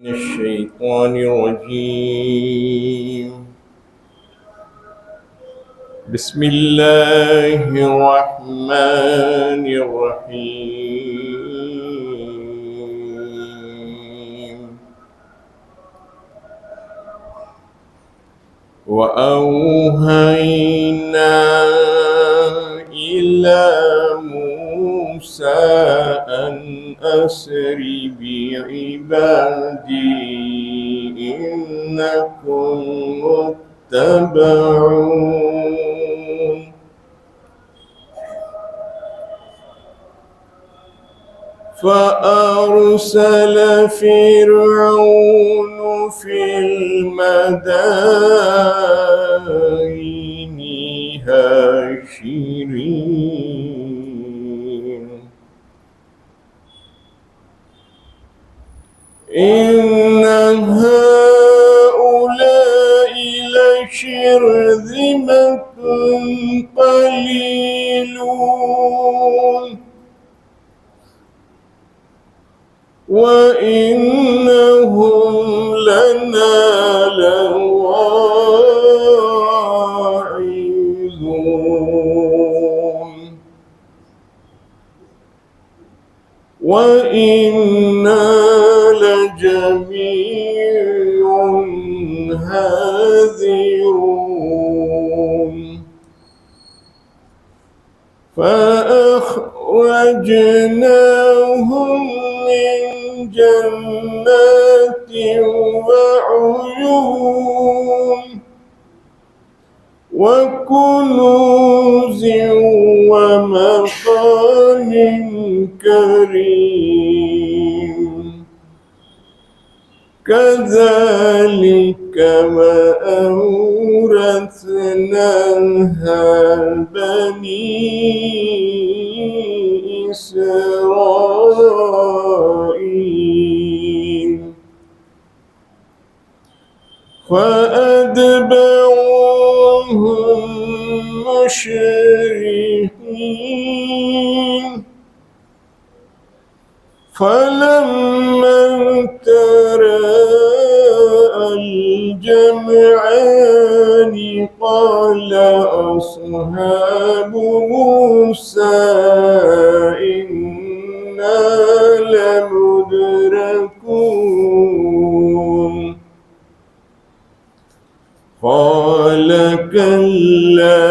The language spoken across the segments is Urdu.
من الشيطان الرجيم. بسم الله الرحمن الرحيم. وأوحينا إلى موسى أن أسر بعبادي إنكم متبعون. فأرسل فرعون في المدائن حاشرين إن هؤلاء لشرذمة قليلون وإنهم لنا لواعظون وإنا لجميع حاذرون. فأخرجناهم من جنات وعيون وكنوز ومقام كريم كذلك وأورثناها بني إسرائيل. فأتبعوهم مشرقين فلما تراءى الجمعان قال أصحاب موسى إنا لمدركون. قال كلا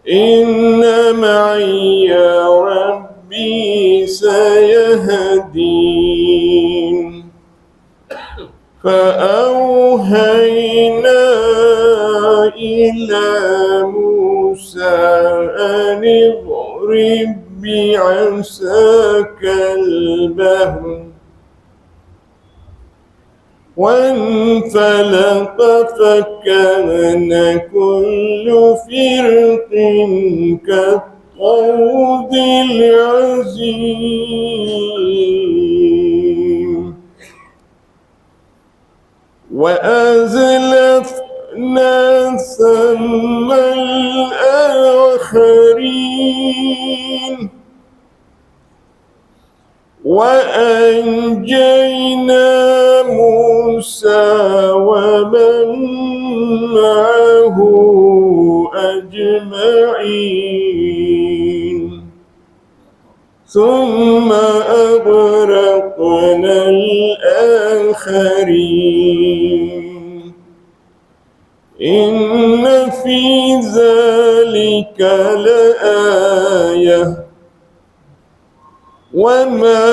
إن معي ربي سيهدين. فأوحينا إلى موسى أن اضرب بعصاك البحر وانفلق فكان كل فرق كالطود العظيم. وأزلفنا ثم الآخرين وأنجينا موسى ومن معه أجمعين ثم أغرقنا الآخرين. إن في ذلك لآية وما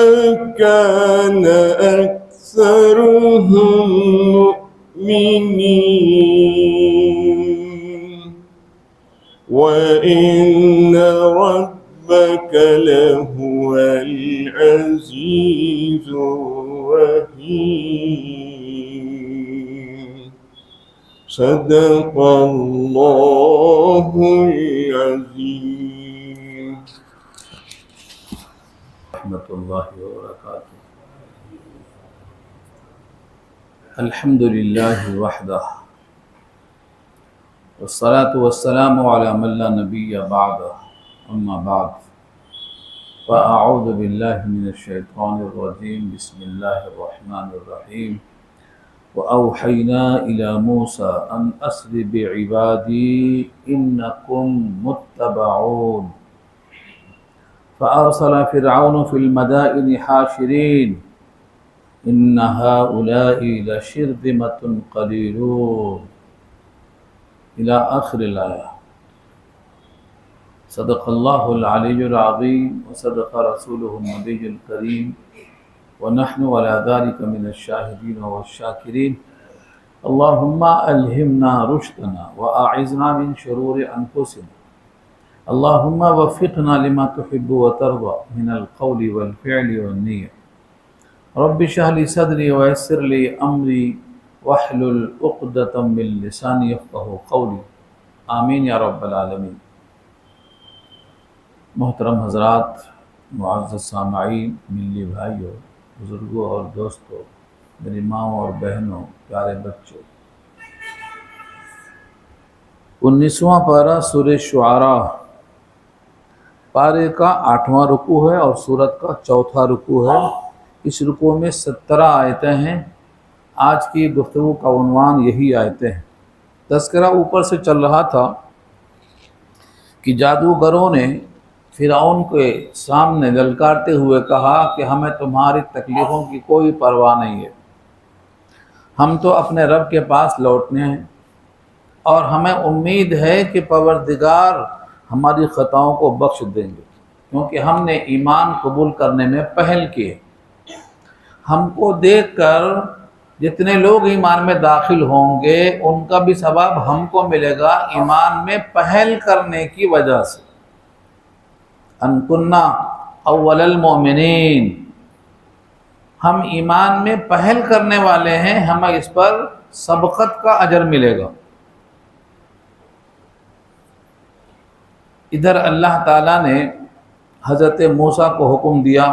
كان أكثرهم مؤمنين وإن ربك لهو العزيز الرحيم. صدق الله العظيم. ورحمة الله وبركاته. الحمد لله وحده والصلاة والسلام على من لا نبي بعده. أما بعد فأعوذ بالله من الشيطان الرجيم. بسم الله الرحمن الرحيم. وأوحينا إلى موسى أن أسر بعبادي إنكم متبعون. فأرسل فرعون في المدائن حاشرين إن هؤلاء لشرذمة قليلون إلى آخر الآية. صدق الله العلي العظيم وصدق رسوله النبي الكريم ونحن على ذلك من الشاهدين والشاكرين. اللهم ألهمنا رشدنا وأعذنا من شرور أنفسنا. اللهم وفقنا لما تحب وترضى من القول والفعل والنية. رب اشرح لي صدري ويسر لي أمري واحلل عقدة من لساني يفقهوا قولي. آمین یا رب العالمین. محترم حضرات، معزز سامعین، ملی بھائیوں، بزرگوں اور دوستوں، میری ماؤں اور بہنوں، پیارے بچوں، 19واں پارہ سورہ شعراء، پارے کا 8واں رکوع ہے اور سورت کا 4تھا رکوع ہے. اس رکوع میں 17 آیتیں ہیں. آج کی گفتگو کا عنوان یہی آیتیں ہیں. تذکرہ اوپر سے چل رہا تھا کہ جادوگروں نے فرعون کے سامنے للکارتے ہوئے کہا کہ ہمیں تمہاری تکلیفوں کی کوئی پرواہ نہیں ہے، ہم تو اپنے رب کے پاس لوٹنے ہیں اور ہمیں امید ہے کہ پروردگار ہماری خطاؤں کو بخش دیں گے، کیونکہ ہم نے ایمان قبول کرنے میں پہل کی ہے. ہم کو دیکھ کر جتنے لوگ ایمان میں داخل ہوں گے ان کا بھی ثواب ہم کو ملے گا ایمان میں پہل کرنے کی وجہ سے. ان کننا اول المؤمنین، ہم ایمان میں پہل کرنے والے ہیں، ہمیں اس پر سبقت کا اجر ملے گا. ادھر اللہ تعالیٰ نے حضرت موسیٰ کو حکم دیا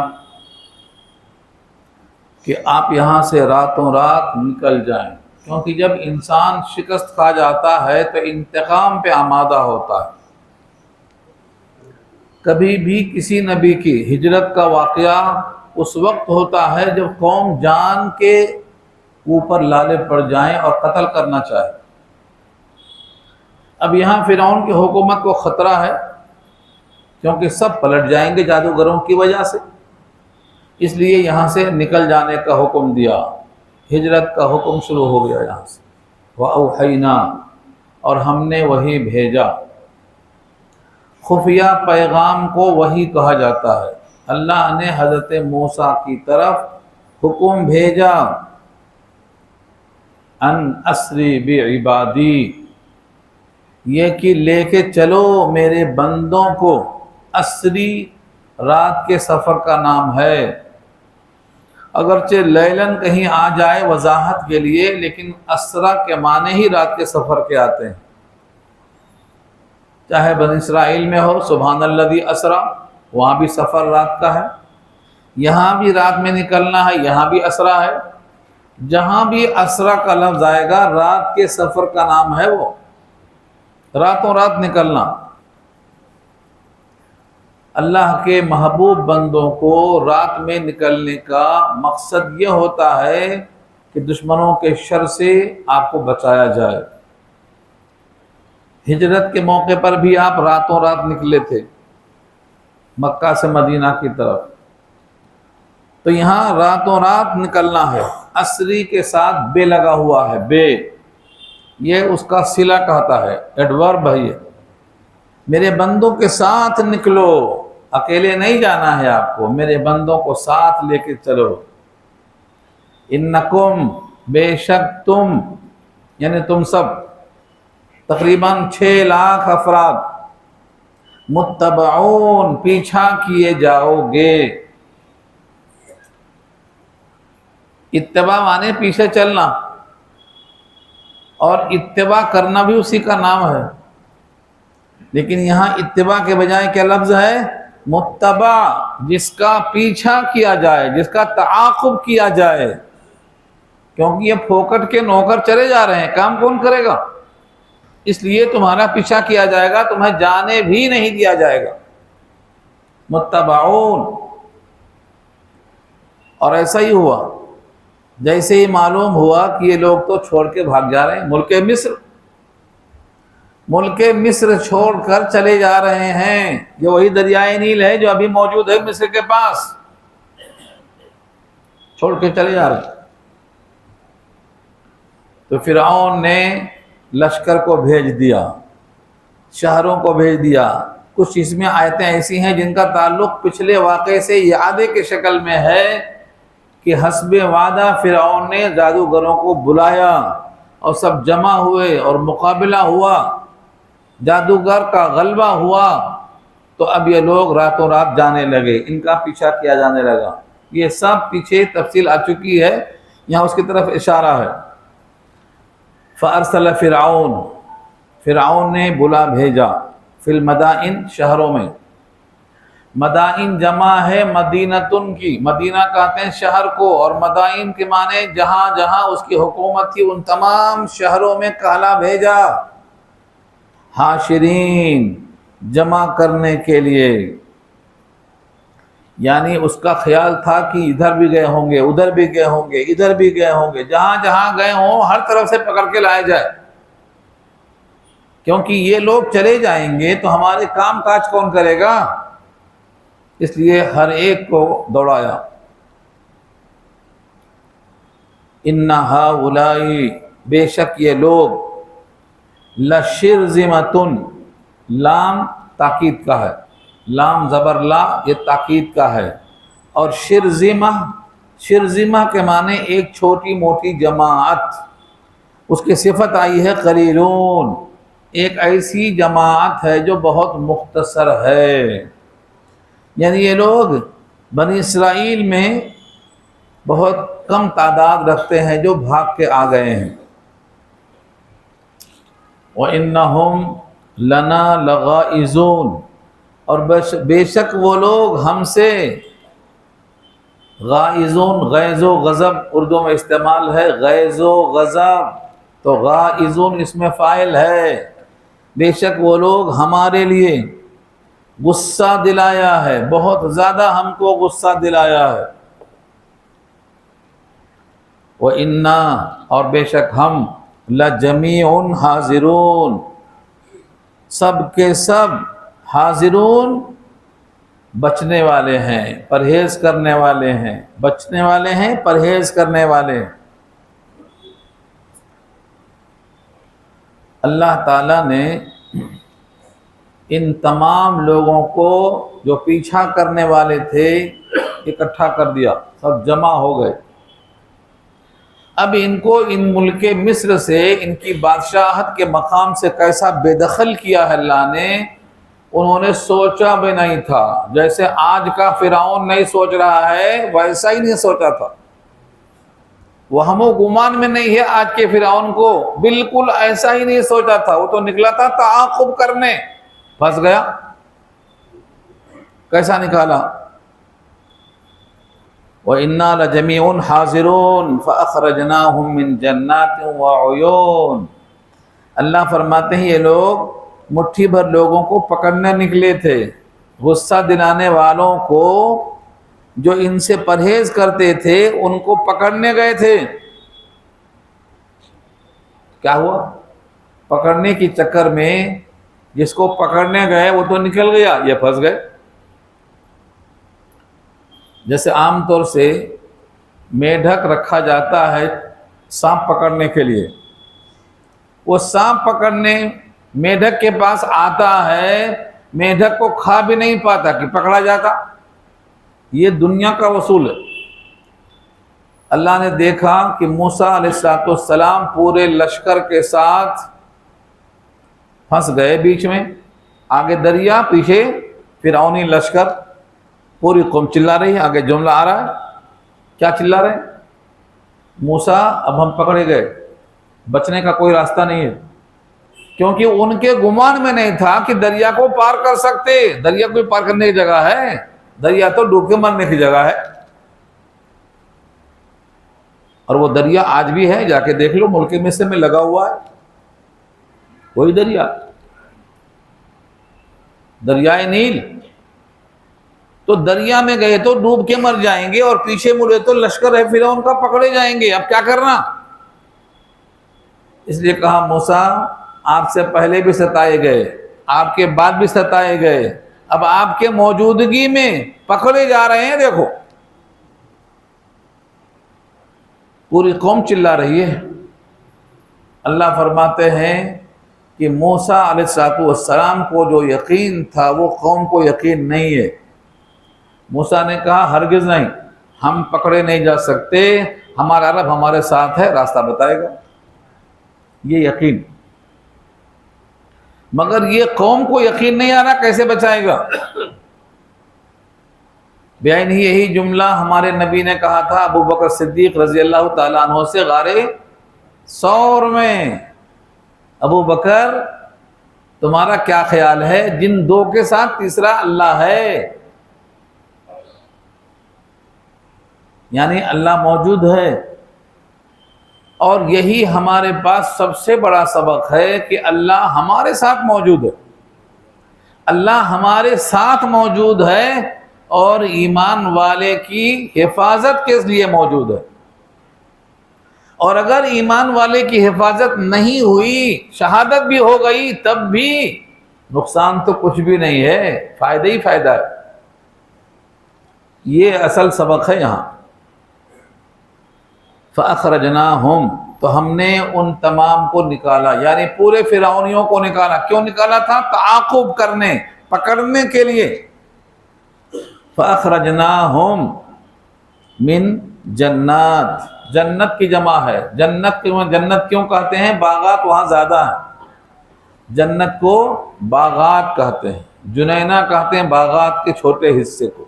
کہ آپ یہاں سے راتوں رات نکل جائیں، کیونکہ جب انسان شکست کھا جاتا ہے تو انتقام پہ آمادہ ہوتا ہے. کبھی بھی کسی نبی کی ہجرت کا واقعہ اس وقت ہوتا ہے جب قوم جان کے اوپر لالے پڑ جائیں اور قتل کرنا چاہے. اب یہاں فرعون کی حکومت کو خطرہ ہے کیونکہ سب پلٹ جائیں گے جادوگروں کی وجہ سے، اس لیے یہاں سے نکل جانے کا حکم دیا. ہجرت کا حکم شروع ہو گیا یہاں سے. وَأَوْحَيْنَا، اور ہم نے وحی بھیجا. خفیہ پیغام کو وحی کہا جاتا ہے. اللہ نے حضرت موسیٰ کی طرف حکم بھیجا، ان اسری بعبادی، یہ کہ لے کے چلو میرے بندوں کو. اسری رات کے سفر کا نام ہے، اگرچہ لیلن کہیں آ جائے وضاحت کے لیے، لیکن اسرا کے معنی ہی رات کے سفر کے آتے ہیں. چاہے بنی اسرائیل میں ہو سبحان الذی اسرا، وہاں بھی سفر رات کا ہے. یہاں بھی رات میں نکلنا ہے، یہاں بھی اسرا ہے. جہاں بھی اسرا کا لفظ آئے گا رات کے سفر کا نام ہے، وہ راتوں رات نکلنا. اللہ کے محبوب بندوں کو رات میں نکلنے کا مقصد یہ ہوتا ہے کہ دشمنوں کے شر سے آپ کو بچایا جائے. ہجرت کے موقع پر بھی آپ راتوں رات نکلے تھے مکہ سے مدینہ کی طرف، تو یہاں راتوں رات نکلنا ہے. اسری کے ساتھ بے لگا ہوا ہے، بے، یہ اس کا صلہ کہتا ہے، ایڈورب ہے یہ. میرے بندوں کے ساتھ نکلو، اکیلے نہیں جانا ہے آپ کو، میرے بندوں کو ساتھ لے کے چلو. انکم، بے شک تم، یعنی تم سب، تقریباً 6 لاکھ افراد، متبعون، پیچھا کیے جاؤ گے. اتباع مانے پیچھے چلنا، اور اتباع کرنا بھی اسی کا نام ہے. لیکن یہاں اتباع کے بجائے کیا لفظ ہے؟ متبع، جس کا پیچھا کیا جائے، جس کا تعاقب کیا جائے. کیونکہ یہ پھوکٹ کے نوکر چلے جا رہے ہیں، کام کون کرے گا؟ اس لیے تمہارا پیچھا کیا جائے گا، تمہیں جانے بھی نہیں دیا جائے گا. متبعون۔ اور ایسا ہی ہوا، جیسے ہی معلوم ہوا کہ یہ لوگ تو چھوڑ کے بھاگ جا رہے ہیں، ملک مصر چھوڑ کر چلے جا رہے ہیں۔ یہ وہی دریائے نیل ہے جو ابھی موجود ہے مصر کے پاس، چھوڑ کے چلے جا رہے ہیں۔ تو فرعون نے لشکر کو بھیج دیا، شہروں کو بھیج دیا۔ کچھ اس میں آیتیں ایسی ہیں جن کا تعلق پچھلے واقعے سے اعادے کے شکل میں ہے کہ حسب وعدہ فرعون نے جادوگروں کو بلایا اور سب جمع ہوئے اور مقابلہ ہوا، جادوگر کا غلبہ ہوا، تو اب یہ لوگ راتوں رات جانے لگے، ان کا پیچھا کیا جانے لگا۔ یہ سب پیچھے تفصیل آ چکی ہے، یہاں اس کی طرف اشارہ ہے۔ فَأَرْسَلَ فرعون نے بلا بھیجا فی المدائن، شہروں میں۔ مدائن جمع ہے مدینتن کی، مدینہ کہتے ہیں شہر کو، اور مدائن کے معنی جہاں جہاں اس کی حکومت تھی ان تمام شہروں میں کالا بھیجا، حاشرین، جمع کرنے کے لیے۔ یعنی اس کا خیال تھا کہ ادھر بھی گئے ہوں گے، ادھر بھی گئے ہوں گے، ادھر بھی گئے ہوں گے، جہاں جہاں گئے ہوں ہر طرف سے پکڑ کے لائے جائے، کیونکہ یہ لوگ چلے جائیں گے تو ہمارے کام کاج کون کرے گا، اس لیے ہر ایک کو دوڑایا۔ اِنَّ هَؤُلَاءِ، بے شک یہ لوگ، لَشِرْذِمَةٌ، لام تاکید کا ہے، لام زبر لا، یہ تاکید کا ہے۔ اور شرذمہ کے معنی ایک چھوٹی موٹی جماعت، اس کی صفت آئی ہے قلیلون، ایک ایسی جماعت ہے جو بہت مختصر ہے۔ یعنی یہ لوگ بنی اسرائیل میں بہت کم تعداد رکھتے ہیں جو بھاگ کے آ گئے ہیں۔ وَإِنَّهُمْ لَنَا لَغَائِظُونَ، اور بے شک وہ لوگ ہم سے، غائزون، غیظ و غضب اردو میں استعمال ہے، غیظ و غضب، تو غائزون اس میں فاعل ہے۔ بے شک وہ لوگ ہمارے لیے غصہ دلایا ہے، بہت زیادہ ہم کو غصہ دلایا ہے۔ وَإِنَّا، اور بے شک ہم، لَجَمِيعٌ حاضرون، سب کے سب، حاضرون، بچنے والے ہیں، پرہیز کرنے والے ہیں، بچنے والے ہیں، پرہیز کرنے والے ہیں۔ اللہ تعالیٰ نے ان تمام لوگوں کو جو پیچھا کرنے والے تھے اکٹھا کر دیا، سب جمع ہو گئے۔ اب ان کو ان ملک مصر سے، ان کی بادشاہت کے مقام سے کیسا بے دخل کیا ہے اللہ نے، انہوں نے سوچا بھی نہیں تھا۔ جیسے آج کا فرعون نہیں سوچ رہا ہے ویسا ہی نہیں سوچا تھا، وہم و گمان میں نہیں ہے آج کے فرعون کو، بالکل ایسا ہی نہیں سوچا تھا۔ وہ تو نکلا تھا تعاقب کرنے، پھنس گیا۔ کیسا نکالا؟ وَإِنَّا لَجَمِيعٌ حَاضِرُونَ فَأَخْرَجْنَاهُمْ مِنْ جَنَّاتٍ وَعُيُونٍ۔ اللہ فرماتے ہیں یہ لوگ مٹھی بھر لوگوں کو پکڑنے نکلے تھے، غصہ دلانے والوں کو جو ان سے پرہیز کرتے تھے ان کو پکڑنے گئے تھے۔ کیا ہوا؟ پکڑنے کی چکر میں جس کو پکڑنے گئے وہ تو نکل گیا، یہ پھنس گئے۔ جیسے عام طور سے میڈک رکھا جاتا ہے سانپ پکڑنے کے لیے، وہ سانپ پکڑنے میڈک کے پاس آتا ہے، میڈک کو کھا بھی نہیں پاتا کہ پکڑا جاتا۔ یہ دنیا کا اصول ہے۔ اللہ نے دیکھا کہ موسیٰ علیہ السلام پورے لشکر کے ساتھ پھنس گئے بیچ میں، آگے دریا، پیچھے فرعونی لشکر، پوری قوم چلا رہی ہے۔ آگے جملہ آ رہا ہے، کیا چلا رہے ہیں؟ موسیٰ اب ہم پکڑے گئے، بچنے کا کوئی راستہ نہیں ہے، کیونکہ ان کے گمان میں نہیں تھا کہ دریا کو پار کر سکتے۔ دریا کوئی پار کرنے کی جگہ ہے؟ دریا تو ڈوب کے مرنے کی جگہ ہے۔ اور وہ دریا آج بھی ہے، جا کے دیکھ لو، ملک مصر میں لگا ہوا ہے وہی دریا، دریائے نیل۔ تو دریا میں گئے تو ڈوب کے مر جائیں گے، اور پیچھے مڑے تو لشکر ہے فرعون کا پکڑے جائیں گے، اب کیا کرنا؟ اس لیے کہا موسیٰ آپ سے پہلے بھی ستائے گئے، آپ کے بعد بھی ستائے گئے، اب آپ کے موجودگی میں پکڑے جا رہے ہیں۔ دیکھو پوری قوم چلا رہی ہے۔ اللہ فرماتے ہیں کہ موسیٰ علیہ السلام کو جو یقین تھا وہ قوم کو یقین نہیں ہے۔ موسیٰ نے کہا ہرگز نہیں، ہم پکڑے نہیں جا سکتے، ہمارا رب ہمارے ساتھ ہے، راستہ بتائے گا، یہ یقین۔ مگر یہ قوم کو یقین نہیں آ رہا، کیسے بچائے گا؟ بیان ہی یہی جملہ ہمارے نبی نے کہا تھا ابو بکر صدیق رضی اللہ تعالیٰ عنہ سے غار ثور میں، ابو بکر تمہارا کیا خیال ہے جن دو کے ساتھ تیسرا اللہ ہے؟ یعنی اللہ موجود ہے، اور یہی ہمارے پاس سب سے بڑا سبق ہے کہ اللہ ہمارے ساتھ موجود ہے، اللہ ہمارے ساتھ موجود ہے، اور ایمان والے کی حفاظت کس لیے موجود ہے۔ اور اگر ایمان والے کی حفاظت نہیں ہوئی، شہادت بھی ہو گئی، تب بھی نقصان تو کچھ بھی نہیں ہے، فائدہ ہی فائدہ ہے۔ یہ اصل سبق ہے یہاں۔ فَأَخْرَجْنَاهُمْ، تو ہم نے ان تمام کو نکالا، یعنی پورے فرعونیوں کو نکالا۔ کیوں نکالا تھا؟ تعاقب کرنے، پکڑنے کے لیے۔ فَأَخْرَجْنَاهُمْ مِنْ جنات، جنت کی جمع ہے۔ جنت کیوں کہتے ہیں؟ باغات وہاں زیادہ ہیں، جنت کو باغات کہتے ہیں، جنینہ کہتے ہیں باغات کے چھوٹے حصے کو۔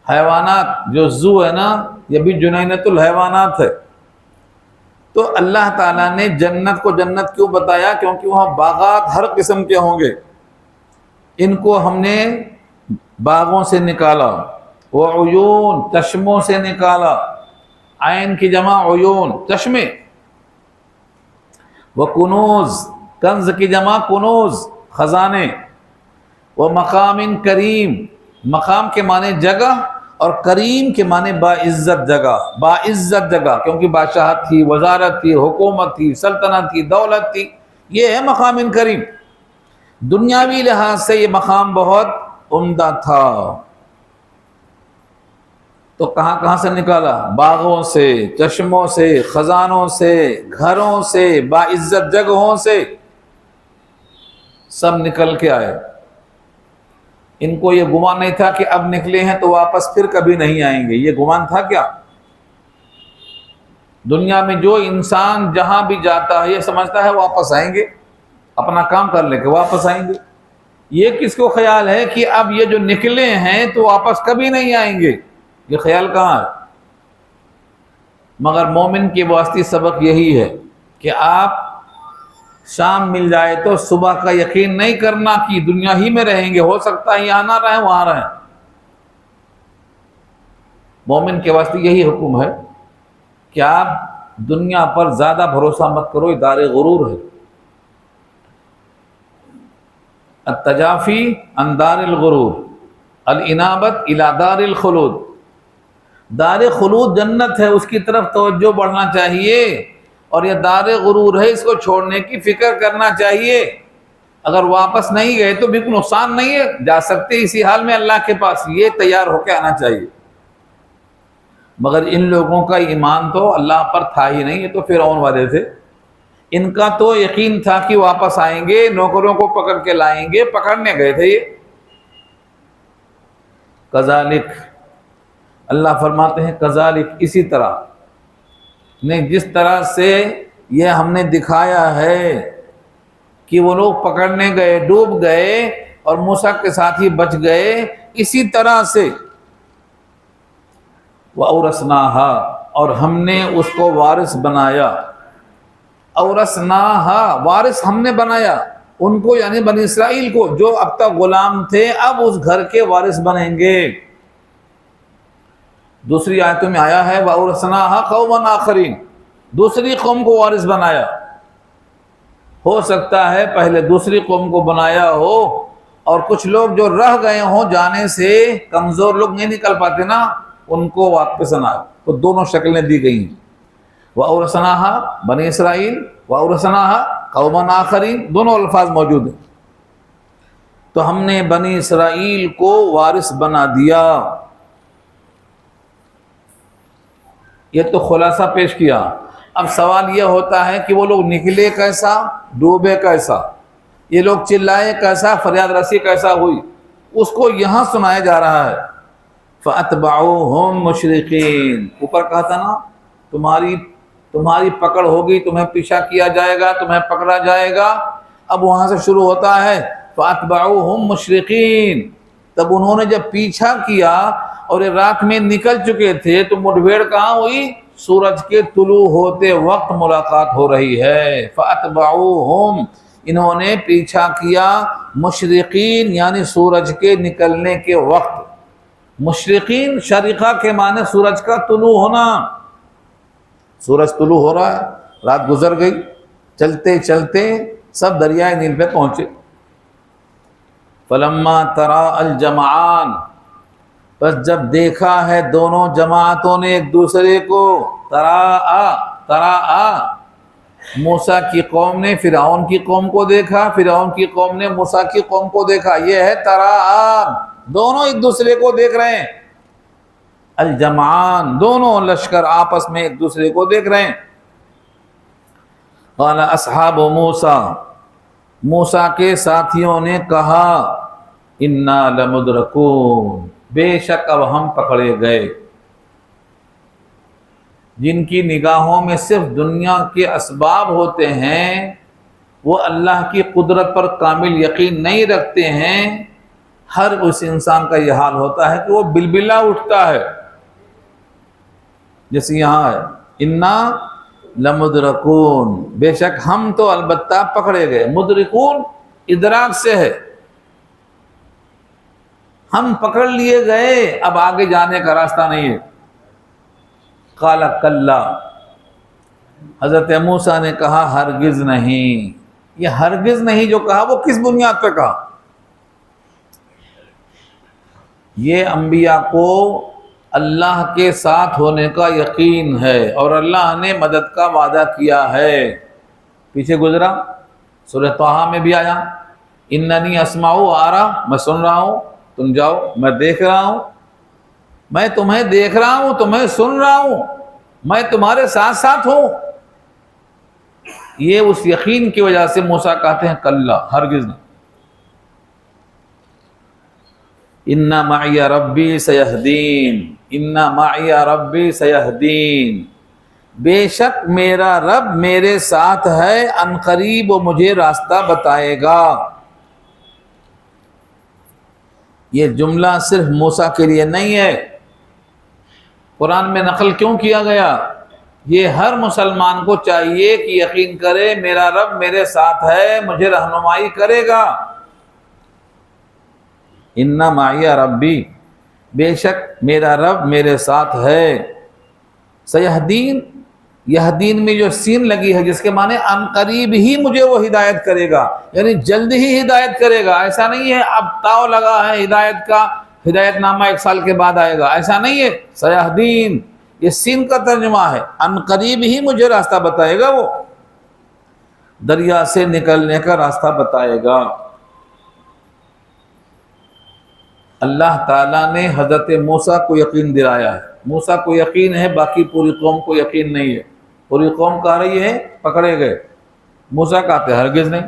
حیوانات جو زو ہے نا، یہ بھی جنینۃ الحیوانات ہے۔ تو اللہ تعالیٰ نے جنت کو جنت کیوں بتایا؟ کیونکہ وہاں باغات ہر قسم کے ہوں گے، ان کو ہم نے باغوں سے نکالا۔ وعیون، چشموں سے نکالا، عین کی جمع عیون، چشمے۔ وکنوز، کنز کی جمع کنوز، خزانے۔ ومقام کریم، مقام کے معنی جگہ، اور کریم کے معنی باعزت جگہ، باعزت جگہ، کیونکہ بادشاہت تھی، وزارت تھی، حکومت تھی، سلطنت تھی، دولت تھی، یہ ہے مقام کریم۔ دنیاوی لحاظ سے یہ مقام بہت عمدہ تھا۔ تو کہاں سے نکالا؟ باغوں سے، چشموں سے، خزانوں سے، گھروں سے، باعزت جگہوں سے، سب نکل کے آئے۔ ان کو یہ گمان نہیں تھا کہ اب نکلے ہیں تو واپس پھر کبھی نہیں آئیں گے، یہ گمان تھا کیا؟ دنیا میں جو انسان جہاں بھی جاتا ہے یہ سمجھتا ہے واپس آئیں گے، اپنا کام کر لے کے واپس آئیں گے۔ یہ کس کو خیال ہے کہ اب یہ جو نکلے ہیں تو واپس کبھی نہیں آئیں گے؟ یہ خیال کہاں ہے؟ مگر مومن کی واسطی سبق یہی ہے کہ آپ شام مل جائے تو صبح کا یقین نہیں کرنا کہ دنیا ہی میں رہیں گے، ہو سکتا ہے یہاں نہ رہیں وہاں رہیں۔ مومن کے واسطے یہی حکم ہے کہ آپ دنیا پر زیادہ بھروسہ مت کرو، یہ دار غرور ہے۔ التجافی عن دار الغرور، الانابت الی دار الخلود۔ دار خلود جنت ہے، اس کی طرف توجہ بڑھنا چاہیے، اور یہ دار غرور ہے، اس کو چھوڑنے کی فکر کرنا چاہیے۔ اگر واپس نہیں گئے تو بھی کوئی نقصان نہیں ہے، جا سکتے اسی حال میں اللہ کے پاس، یہ تیار ہو کے آنا چاہیے۔ مگر ان لوگوں کا ایمان تو اللہ پر تھا ہی نہیں، یہ تو فرعون والے تھے۔ ان کا تو یقین تھا کہ واپس آئیں گے، نوکروں کو پکڑ کے لائیں گے، پکڑنے گئے تھے یہ۔ کذالک، اللہ فرماتے ہیں کذالک، اسی طرح نہیں، جس طرح سے یہ ہم نے دکھایا ہے کہ وہ لوگ پکڑنے گئے، ڈوب گئے، اور موسیٰ کے ساتھ ہی بچ گئے، اسی طرح سے وَأَوْرَثْنَاهَا، اور ہم نے اس کو وارث بنایا۔ اورثناها، وارث ہم نے بنایا ان کو، یعنی بنی اسرائیل کو، جو اب تک غلام تھے اب اس گھر کے وارث بنیں گے۔ دوسری آیتوں میں آیا ہے وَأَوْرَثْنَاهَا قَوْمًا آخَرِينَ، دوسری قوم کو وارث بنایا۔ ہو سکتا ہے پہلے دوسری قوم کو بنایا ہو اور کچھ لوگ جو رہ گئے ہوں جانے سے، کمزور لوگ نہیں نکل پاتے نا، ان کو واپس آنا، تو دونوں شکلیں دی گئی ہیں، وَأَوْرَثْنَاهَا بنی اسرائیل وَأَوْرَثْنَاهَا قَوْمًا آخَرِينَ، دونوں الفاظ موجود ہیں۔ تو ہم نے بنی اسرائیل کو وارث بنا دیا۔ یہ تو خلاصہ پیش کیا۔ اب سوال یہ ہوتا ہے کہ وہ لوگ نکلے کیسا، ڈوبے کیسا، یہ لوگ چلائے کیسا، فریاد رسی کیسا ہوئی، اس کو یہاں سنایا جا رہا ہے۔ فَأَتْبَعُوهُمْ مُشْرِقِينَ، اوپر کہا تھا نا تمہاری پکڑ ہوگی، تمہیں پیچھا کیا جائے گا، تمہیں پکڑا جائے گا۔ اب وہاں سے شروع ہوتا ہے فَأَتْبَعُوهُمْ مُشْرِقِينَ، تب انہوں نے جب پیچھا کیا اور رات میں نکل چکے تھے تو مڈبھیڑ کہاں ہوئی؟ سورج کے طلوع ہوتے وقت ملاقات ہو رہی ہے۔ فَأَتْبَعُوهُمْ، انہوں نے پیچھا کیا، مشرقین یعنی سورج کے نکلنے کے وقت۔ مشرقین شرقہ کے معنی سورج کا طلوع ہونا، سورج طلوع ہو رہا ہے، رات گزر گئی، چلتے چلتے سب دریائے نیل پہ پہنچے۔ فَلَمَّا تَرَاءَ الْجَمْعَانِ، بس جب دیکھا ہے دونوں جماعتوں نے ایک دوسرے کو، تراء موسیٰ کی قوم نے فرعون کی قوم کو دیکھا، فرعون کی قوم نے موسیٰ کی قوم کو دیکھا، یہ ہے تراء، دونوں ایک دوسرے کو دیکھ رہے ہیں۔ الجمعان، دونوں لشکر آپس میں ایک دوسرے کو دیکھ رہے ہیں۔ قال اصحاب موسیٰ، موسیٰ کے ساتھیوں نے کہا، انا لمدرکون، بے شک اب ہم پکڑے گئے۔ جن کی نگاہوں میں صرف دنیا کے اسباب ہوتے ہیں، وہ اللہ کی قدرت پر کامل یقین نہیں رکھتے ہیں، ہر اس انسان کا یہ حال ہوتا ہے کہ وہ بلبلا اٹھتا ہے۔ جیسے یہاں ہے انا لمدرکون، بے شک ہم تو البتہ پکڑے گئے۔ مدرکون ادراک سے ہے، ہم پکڑ لیے گئے، اب آگے جانے کا راستہ نہیں ہے۔ قال کلا، حضرت موسیٰ نے کہا ہرگز نہیں۔ یہ ہرگز نہیں جو کہا وہ کس بنیاد پہ کہا؟ یہ انبیاء کو اللہ کے ساتھ ہونے کا یقین ہے اور اللہ نے مدد کا وعدہ کیا ہے۔ پیچھے گزرا سورہ طٰہٰ میں بھی آیا، اننی اسمع و ارا، میں سن رہا ہوں، تم جاؤ، میں دیکھ رہا ہوں، میں تمہیں دیکھ رہا ہوں، تمہیں سن رہا ہوں، میں تمہارے ساتھ ساتھ ہوں۔ یہ اس یقین کی وجہ سے موسیٰ کہتے ہیں کلا، ہرگز نہیں۔ ان معی ربی سیہدین، ان معی ربی سیہدین، بے شک میرا رب میرے ساتھ ہے، ان قریب وہ مجھے راستہ بتائے گا۔ یہ جملہ صرف موسیٰ کے لیے نہیں ہے، قرآن میں نقل کیوں کیا گیا؟ یہ ہر مسلمان کو چاہیے کہ یقین کرے میرا رب میرے ساتھ ہے، مجھے رہنمائی کرے گا۔ ان معی ربی، بے شک میرا رب میرے ساتھ ہے۔ سیہدین، یہدین میں جو سین لگی ہے جس کے معنی ان قریب ہی مجھے وہ ہدایت کرے گا، یعنی جلد ہی ہدایت کرے گا۔ ایسا نہیں ہے اب تاؤ لگا ہے ہدایت کا، ہدایت نامہ 1 سال کے بعد آئے گا، ایسا نہیں ہے۔ سیہدین یہ سین کا ترجمہ ہے، ان قریب ہی مجھے راستہ بتائے گا، وہ دریا سے نکلنے کا راستہ بتائے گا۔ اللہ تعالیٰ نے حضرت موسیٰ کو یقین دلایا ہے، موسیٰ کو یقین ہے، باقی پوری قوم کو یقین نہیں ہے۔ پوری قوم کہہ رہی ہے پکڑے گئے، موسیٰ کہتے ہرگز نہیں۔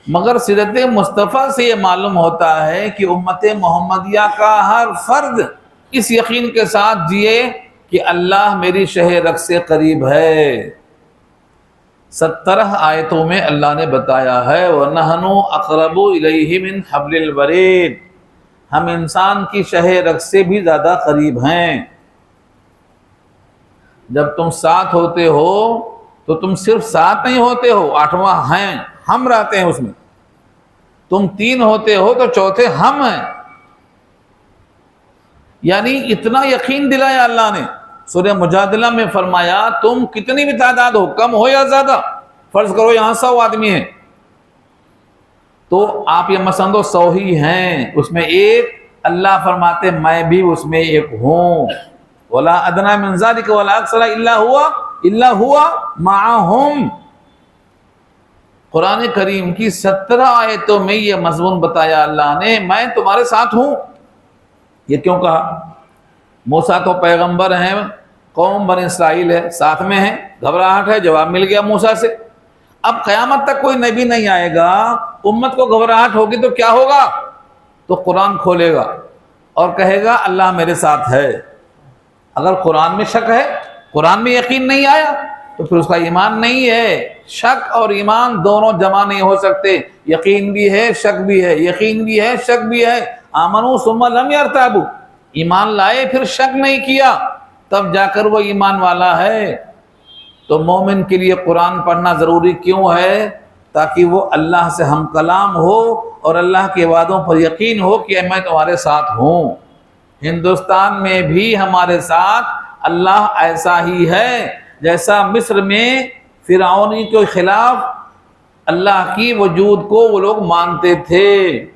مگر سیرت مصطفیٰ سے یہ معلوم ہوتا ہے کہ امت محمدیہ کا ہر فرد اس یقین کے ساتھ جیے کہ اللہ میری شہ رگ سے قریب ہے۔ 17 آیتوں میں اللہ نے بتایا ہے وَنَحْنُ أَقْرَبُ إِلَيْهِ مِنْ حَبْلِ الْوَرِيدِ، ہم انسان کی شہ رگ سے بھی زیادہ قریب ہیں۔ جب تم ساتھ ہوتے ہو تو تم صرف ساتھ نہیں ہوتے ہو، 8واں ہیں، ہم رہتے ہیں اس میں۔ تم 3 ہوتے ہو تو چوتھے ہم ہیں، یعنی اتنا یقین دلایا اللہ نے۔ سورہ مجادلہ میں فرمایا تم کتنی بھی تعداد ہو، کم ہو یا زیادہ، فرض کرو یہاں 100 آدمی ہیں، تو آپ یہ مت سمجھو 100 ہی ہیں، اس میں ایک اللہ فرماتے میں بھی اس میں ایک ہوں، ولا ادنی من ذلک ولا اکثر الا ہوا معہم۔ قرآن کریم کی 17 آیتوں میں یہ مضمون بتایا اللہ نے، میں تمہارے ساتھ ہوں۔ یہ کیوں کہا؟ موسیٰ تو پیغمبر ہیں، قوم بنی اسرائیل ہے، ساتھ میں ہیں، گھبراہٹ ہے، جواب مل گیا موسیٰ سے۔ اب قیامت تک کوئی نبی نہیں آئے گا، امت کو گھبراہٹ ہوگی تو کیا ہوگا؟ تو قرآن کھولے گا اور کہے گا اللہ میرے ساتھ ہے۔ اگر قرآن میں شک ہے، قرآن میں یقین نہیں آیا، تو پھر اس کا ایمان نہیں ہے۔ شک اور ایمان دونوں جمع نہیں ہو سکتے، یقین بھی ہے شک بھی ہے، یقین بھی ہے شک بھی ہے۔ آمنوا ثم لم يرتابوا، ایمان لائے پھر شک نہیں کیا، تب جا کر وہ ایمان والا ہے۔ تو مومن کے لیے قرآن پڑھنا ضروری کیوں ہے؟ تاکہ وہ اللہ سے ہم کلام ہو اور اللہ کے وعدوں پر یقین ہو کہ میں تمہارے ساتھ ہوں۔ ہندوستان میں بھی ہمارے ساتھ اللہ ایسا ہی ہے جیسا مصر میں فرعونی کے خلاف اللہ کی وجود کو وہ لوگ مانتے تھے۔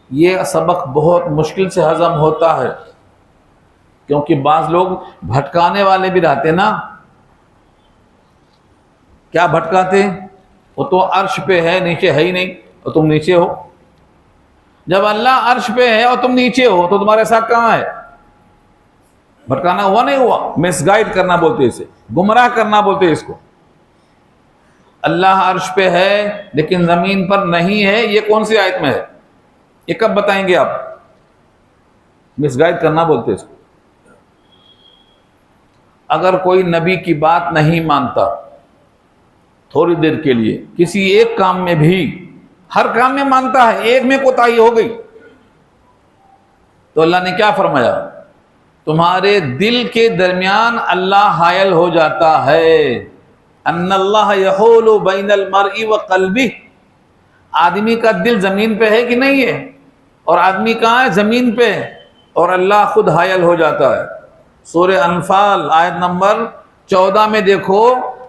یہ سبق بہت مشکل سے ہضم ہوتا ہے، کیونکہ بعض لوگ بھٹکانے والے بھی رہتے نا۔ کیا بھٹکاتے؟ وہ تو عرش پہ ہے، نیچے ہے ہی نہیں، اور تم نیچے ہو۔ جب اللہ عرش پہ ہے اور تم نیچے ہو تو تمہارے ساتھ کہاں ہے؟ بھٹکانا ہوا نہیں ہوا؟ مس گائیڈ کرنا بولتے اسے، گمراہ کرنا بولتے اس کو۔ اللہ عرش پہ ہے لیکن زمین پر نہیں ہے، یہ کون سی آیت میں ہے؟ یہ کب بتائیں گے آپ؟ مس گائیڈ کرنا بولتے اس کو۔ اگر کوئی نبی کی بات نہیں مانتا تھوڑی دیر کے لیے، کسی ایک کام میں بھی، ہر کام میں مانتا ہے، ایک میں کوتاہی ہو گئی، تو اللہ نے کیا فرمایا؟ تمہارے دل کے درمیان اللہ حائل ہو جاتا ہے۔ ان اللہ یحول بین المرء وقلبہ، آدمی کا دل زمین پہ ہے کہ نہیں ہے؟ اور آدمی کہاں ہے؟ زمین پہ، اور اللہ خود حائل ہو جاتا ہے۔ سورہ انفال آیت نمبر 14 میں دیکھو،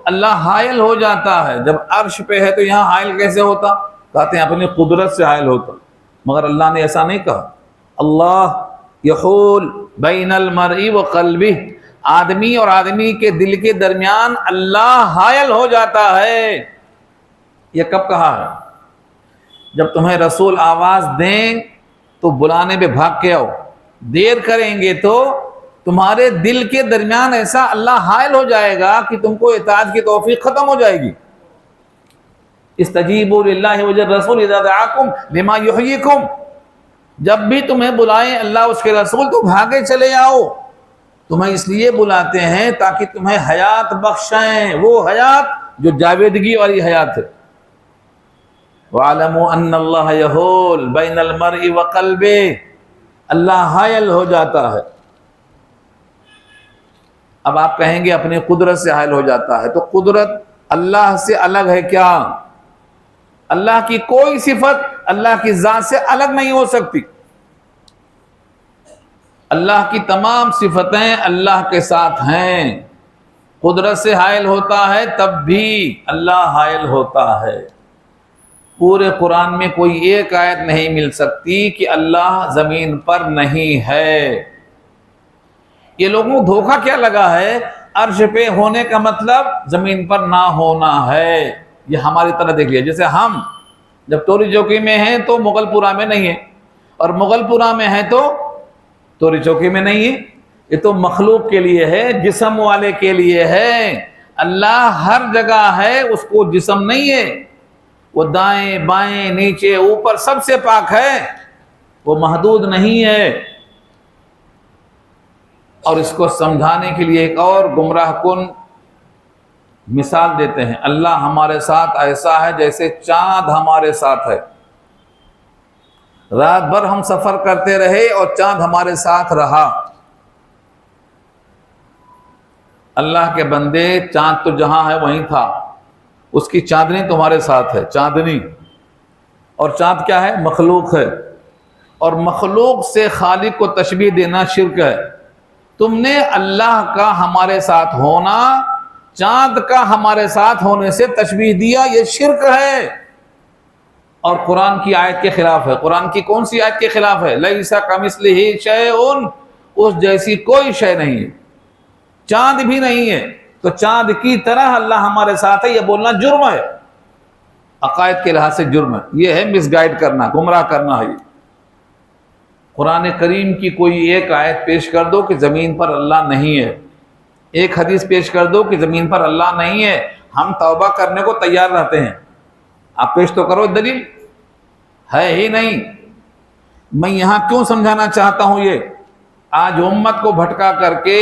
اللہ حائل ہو جاتا ہے۔ جب عرش پہ ہے تو یہاں حائل کیسے ہوتا؟ کہتے ہیں اپنی قدرت سے حائل ہوتا، مگر اللہ نے ایسا نہیں کہا۔ اللہ یحول بین المرء وقلبہ، آدمی اور آدمی کے دل کے درمیان اللہ حائل ہو جاتا ہے۔ یہ کب کہا ہے؟ جب تمہیں رسول آواز دیں تو بلانے پہ بھاگ کے آؤ، دیر کریں گے تو تمہارے دل کے درمیان ایسا اللہ حائل ہو جائے گا کہ تم کو اطاعت کی توفیق ختم ہو جائے گی۔ استجیبوا للہ وللرسول اذا دعاکم لما یحییکم، جب بھی تمہیں بلائیں اللہ اس کے رسول تو بھاگے چلے آؤ۔ تمہیں اس لیے بلاتے ہیں تاکہ تمہیں حیات بخشیں، وہ حیات جو جاویدگی والی حیات ہے۔ وَاعْلَمُوا أَنَّ اللَّهَ يَحُولُ بَيْنَ الْمَرْءِ وَقَلْبِهِ، اللہ حائل ہو جاتا ہے۔ اب آپ کہیں گے اپنی قدرت سے حائل ہو جاتا ہے، تو قدرت اللہ سے الگ ہے کیا؟ اللہ کی کوئی صفت اللہ کی ذات سے الگ نہیں ہو سکتی۔ اللہ کی تمام صفتیں اللہ کے ساتھ ہیں۔ قدرت سے حائل ہوتا ہے تب بھی اللہ حائل ہوتا ہے۔ پورے قرآن میں کوئی ایک آیت نہیں مل سکتی کہ اللہ زمین پر نہیں ہے۔ یہ لوگوں کو دھوکہ کیا لگا ہے؟ عرش پہ ہونے کا مطلب زمین پر نہ ہونا ہے۔ یہ ہماری طرح دیکھ لیا، جیسے ہم جب توری چوکی میں ہیں تو مغل پورہ میں نہیں ہے، اور مغل پورہ میں ہے تو توری چوکی میں نہیں ہے۔ یہ تو مخلوق کے لیے ہے، جسم والے کے لیے ہے۔ اللہ ہر جگہ ہے، اس کو جسم نہیں ہے۔ وہ دائیں بائیں نیچے اوپر سب سے پاک ہے، وہ محدود نہیں ہے۔ اور اس کو سمجھانے کے لیے ایک اور گمراہ کن مثال دیتے ہیں۔ اللہ ہمارے ساتھ ایسا ہے جیسے چاند ہمارے ساتھ ہے۔ رات بھر ہم سفر کرتے رہے اور چاند ہمارے ساتھ رہا۔ اللہ کے بندے، چاند تو جہاں ہے وہیں تھا، اس کی چاندنی تمہارے ساتھ ہے، چاندنی۔ اور چاند کیا ہے؟ مخلوق ہے، اور مخلوق سے خالق کو تشبیہ دینا شرک ہے۔ تم نے اللہ کا ہمارے ساتھ ہونا چاند کا ہمارے ساتھ ہونے سے تشبیہ دیا، یہ شرک ہے۔ اور قرآن کی آیت کے خلاف ہے۔ قرآن کی کون سی آیت کے خلاف ہے؟ لیس کمثلہ شیء، اس جیسی کوئی شے نہیں ہے، چاند بھی نہیں ہے، تو چاند کی طرح اللہ ہمارے ساتھ ہے، یہ بولنا جرم ہے، عقائد کے لحاظ سے جرم ہے، یہ ہے مس گائیڈ کرنا، گمراہ کرنا ہے۔ قرآن کریم کی کوئی ایک آیت پیش کر دو کہ زمین پر اللہ نہیں ہے، ایک حدیث پیش کر دو کہ زمین پر اللہ نہیں ہے، ہم توبہ کرنے کو تیار رہتے ہیں۔ آپ پیش تو کرو دلیل، ہے ہی نہیں۔ میں یہاں کیوں سمجھانا چاہتا ہوں، یہ آج امت کو بھٹکا کر کے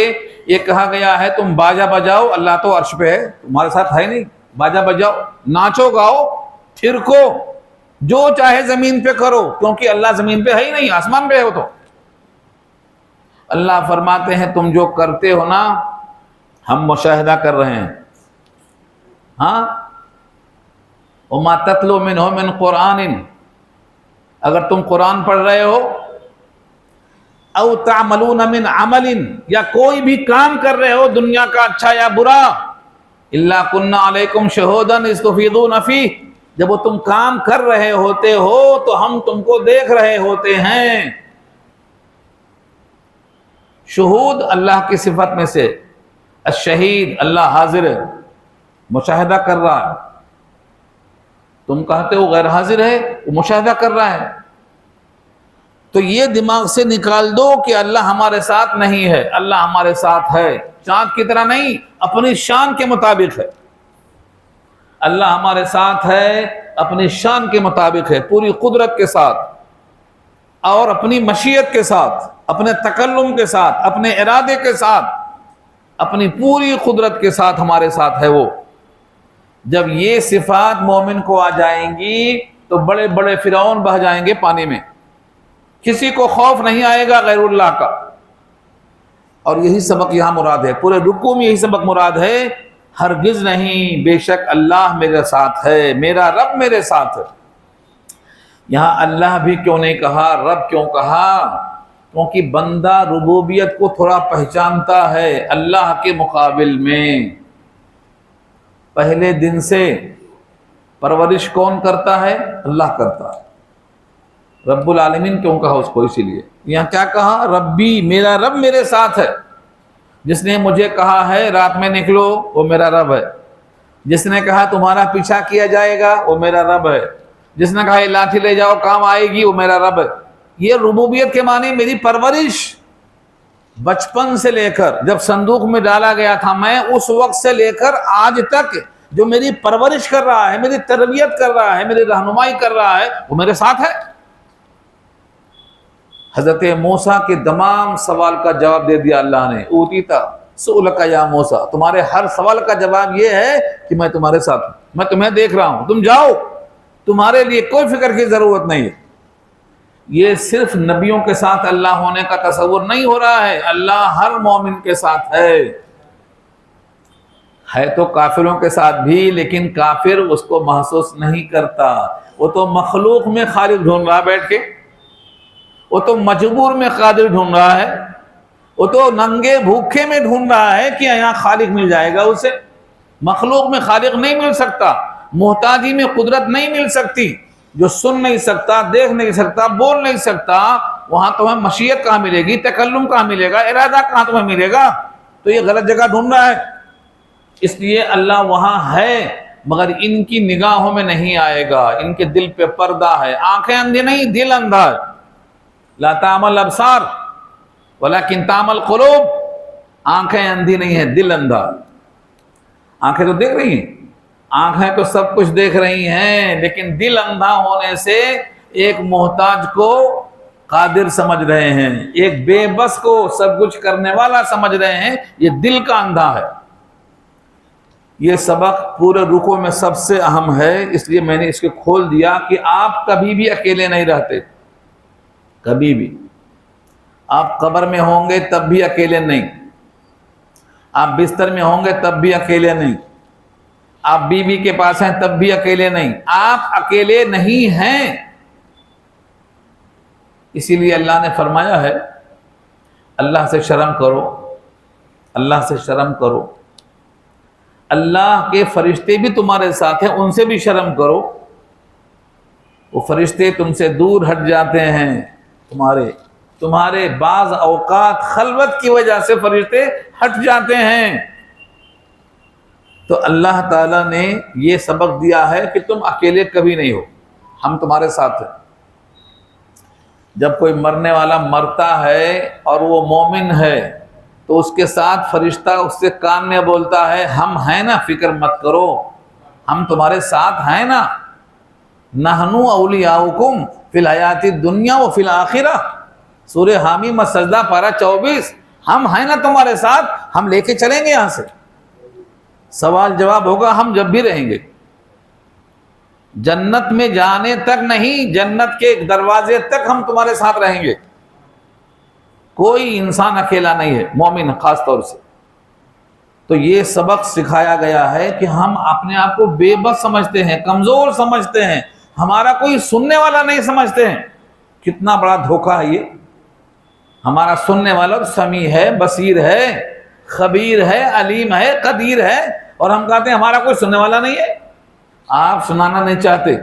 یہ کہا گیا ہے تم باجا بجاؤ، اللہ تو عرش پہ ہے، تمہارے ساتھ ہے نہیں، باجا بجاؤ، ناچو گاؤ، تھرکو، جو چاہے زمین پہ کرو، کیونکہ اللہ زمین پہ ہے ہی نہیں، آسمان پہ ہے وہ تو۔ اللہ فرماتے ہیں تم جو کرتے ہو نا ہم مشاہدہ کر رہے ہیں۔ ہاں، وما تتلو منہ من قرآن، اگر تم قرآن پڑھ رہے ہو، او تعملون من عمل، یا کوئی بھی کام کر رہے ہو دنیا کا اچھا یا برا، الا کنا علیکم شہودا اذ تفیضون فیہ، جب وہ تم کام کر رہے ہوتے ہو تو ہم تم کو دیکھ رہے ہوتے ہیں۔ شہود اللہ کی صفت میں سے، الشہید اللہ حاضر ہے، مشاہدہ کر رہا ہے۔ تم کہتے ہو غیر حاضر ہے، وہ مشاہدہ کر رہا ہے، تو یہ دماغ سے نکال دو کہ اللہ ہمارے ساتھ نہیں ہے، اللہ ہمارے ساتھ ہے، چاند کی طرح نہیں، اپنی شان کے مطابق ہے۔ اللہ ہمارے ساتھ ہے، اپنی شان کے مطابق ہے، پوری قدرت کے ساتھ اور اپنی مشیت کے ساتھ، اپنے تکلم کے ساتھ، اپنے ارادے کے ساتھ، اپنی پوری قدرت کے ساتھ ہمارے ساتھ ہے وہ۔ جب یہ صفات مومن کو آ جائیں گی تو بڑے بڑے فرعون بہہ جائیں گے پانی میں، کسی کو خوف نہیں آئے گا غیر اللہ کا۔ اور یہی سبق یہاں مراد ہے، پورے رکوع میں یہی سبق مراد ہے، ہرگز نہیں، بے شک اللہ میرے ساتھ ہے، میرا رب میرے ساتھ ہے۔ یہاں اللہ بھی کیوں نہیں کہا، رب کیوں کہا؟ کیونکہ بندہ ربوبیت کو تھوڑا پہچانتا ہے اللہ کے مقابل میں۔ پہلے دن سے پرورش کون کرتا ہے؟ اللہ کرتا ہے۔ رب العالمین کیوں کہا اس کو؟ اسی لیے یہاں کیا کہا؟ ربی، میرا رب میرے ساتھ ہے۔ جس نے مجھے کہا ہے رات میں نکلو، وہ میرا رب ہے۔ جس نے کہا تمہارا پیچھا کیا جائے گا، وہ میرا رب ہے۔ جس نے کہا یہ لاٹھی لے جاؤ کام آئے گی، وہ میرا رب ہے۔ یہ ربوبیت کے معنی میری پرورش، بچپن سے لے کر جب صندوق میں ڈالا گیا تھا میں، اس وقت سے لے کر آج تک جو میری پرورش کر رہا ہے، میری تربیت کر رہا ہے، میری رہنمائی کر رہا ہے، وہ میرے ساتھ ہے۔ حضرت موسیٰ کے تمام سوال کا جواب دے دیا اللہ نے، اوتیتا سؤلک یا موسیٰ، تمہارے ہر سوال کا جواب یہ ہے کہ میں تمہارے ساتھ ہوں، میں تمہیں دیکھ رہا ہوں، تم جاؤ، تمہارے لیے کوئی فکر کی ضرورت نہیں ہے۔ یہ صرف نبیوں کے ساتھ اللہ ہونے کا تصور نہیں ہو رہا ہے، اللہ ہر مومن کے ساتھ ہے تو کافروں کے ساتھ بھی، لیکن کافر اس کو محسوس نہیں کرتا، وہ تو مخلوق میں خالق ڈھونڈ رہا بیٹھ کے، وہ تو مجبور میں قادر ڈھونڈ رہا ہے، وہ تو ننگے بھوکے میں ڈھونڈ رہا ہے کہ یہاں خالق مل جائے گا اسے۔ مخلوق میں خالق نہیں مل سکتا، محتاجی میں قدرت نہیں مل سکتی، جو سن نہیں سکتا، دیکھ نہیں سکتا، بول نہیں سکتا، وہاں تمہیں مشیت کہاں ملے گی، تکلم کہاں ملے گا، ارادہ کہاں تمہیں ملے گا؟ تو یہ غلط جگہ ڈھونڈ رہا ہے۔ اس لیے اللہ وہاں ہے مگر ان کی نگاہوں میں نہیں آئے گا، ان کے دل پہ پردہ ہے، آنکھیں اندھی نہیں، دل اندھا ہے۔ لا تعمل ابصار ولکن تعمل قلوب، آنکھیں اندھی نہیں ہیں، دل اندھا۔ آنکھیں تو دیکھ رہی ہیں، آنکھیں تو سب کچھ دیکھ رہی ہیں، لیکن دل اندھا ہونے سے ایک محتاج کو قادر سمجھ رہے ہیں، ایک بے بس کو سب کچھ کرنے والا سمجھ رہے ہیں، یہ دل کا اندھا ہے۔ یہ سبق پورے رکوع میں سب سے اہم ہے، اس لیے میں نے اس کو کھول دیا کہ آپ کبھی بھی اکیلے نہیں رہتے، کبھی بھی۔ آپ قبر میں ہوں گے تب بھی اکیلے نہیں، آپ بستر میں ہوں گے تب بھی اکیلے نہیں، آپ بیوی کے پاس ہیں تب بھی اکیلے نہیں، آپ اکیلے نہیں ہیں۔ اسی لیے اللہ نے فرمایا ہے اللہ سے شرم کرو، اللہ سے شرم کرو، اللہ کے فرشتے بھی تمہارے ساتھ ہیں، ان سے بھی شرم کرو۔ وہ فرشتے تم سے دور ہٹ جاتے ہیں، تمہارے بعض اوقات خلوت کی وجہ سے فرشتے ہٹ جاتے ہیں۔ تو اللہ تعالیٰ نے یہ سبق دیا ہے کہ تم اکیلے کبھی نہیں ہو، ہم تمہارے ساتھ ہیں۔ جب کوئی مرنے والا مرتا ہے اور وہ مومن ہے تو اس کے ساتھ فرشتہ اس سے کان میں بولتا ہے ہم ہیں نا، فکر مت کرو، ہم تمہارے ساتھ ہیں نا، نحنو اولیاؤکم فی الحیات الدنیا و فی الآخرہ، سورہ حامیم السجدہ پارہ 24، ہم ہیں نا تمہارے ساتھ، ہم لے کے چلیں گے یہاں سے، سوال جواب ہوگا، ہم جب بھی رہیں گے، جنت میں جانے تک نہیں، جنت کے دروازے تک ہم تمہارے ساتھ رہیں گے۔ کوئی انسان اکیلا نہیں ہے، مومن خاص طور سے۔ تو یہ سبق سکھایا گیا ہے کہ ہم اپنے آپ کو بے بس سمجھتے ہیں، کمزور سمجھتے ہیں، ہمارا کوئی سننے والا نہیں سمجھتے ہیں۔ کتنا بڑا دھوکہ ہے یہ، ہمارا سننے والا سمیع ہے، بصیر ہے، خبیر ہے، علیم ہے، قدیر ہے، اور ہم کہتے ہیں ہمارا کوئی سننے والا نہیں ہے۔ آپ سنانا نہیں چاہتے،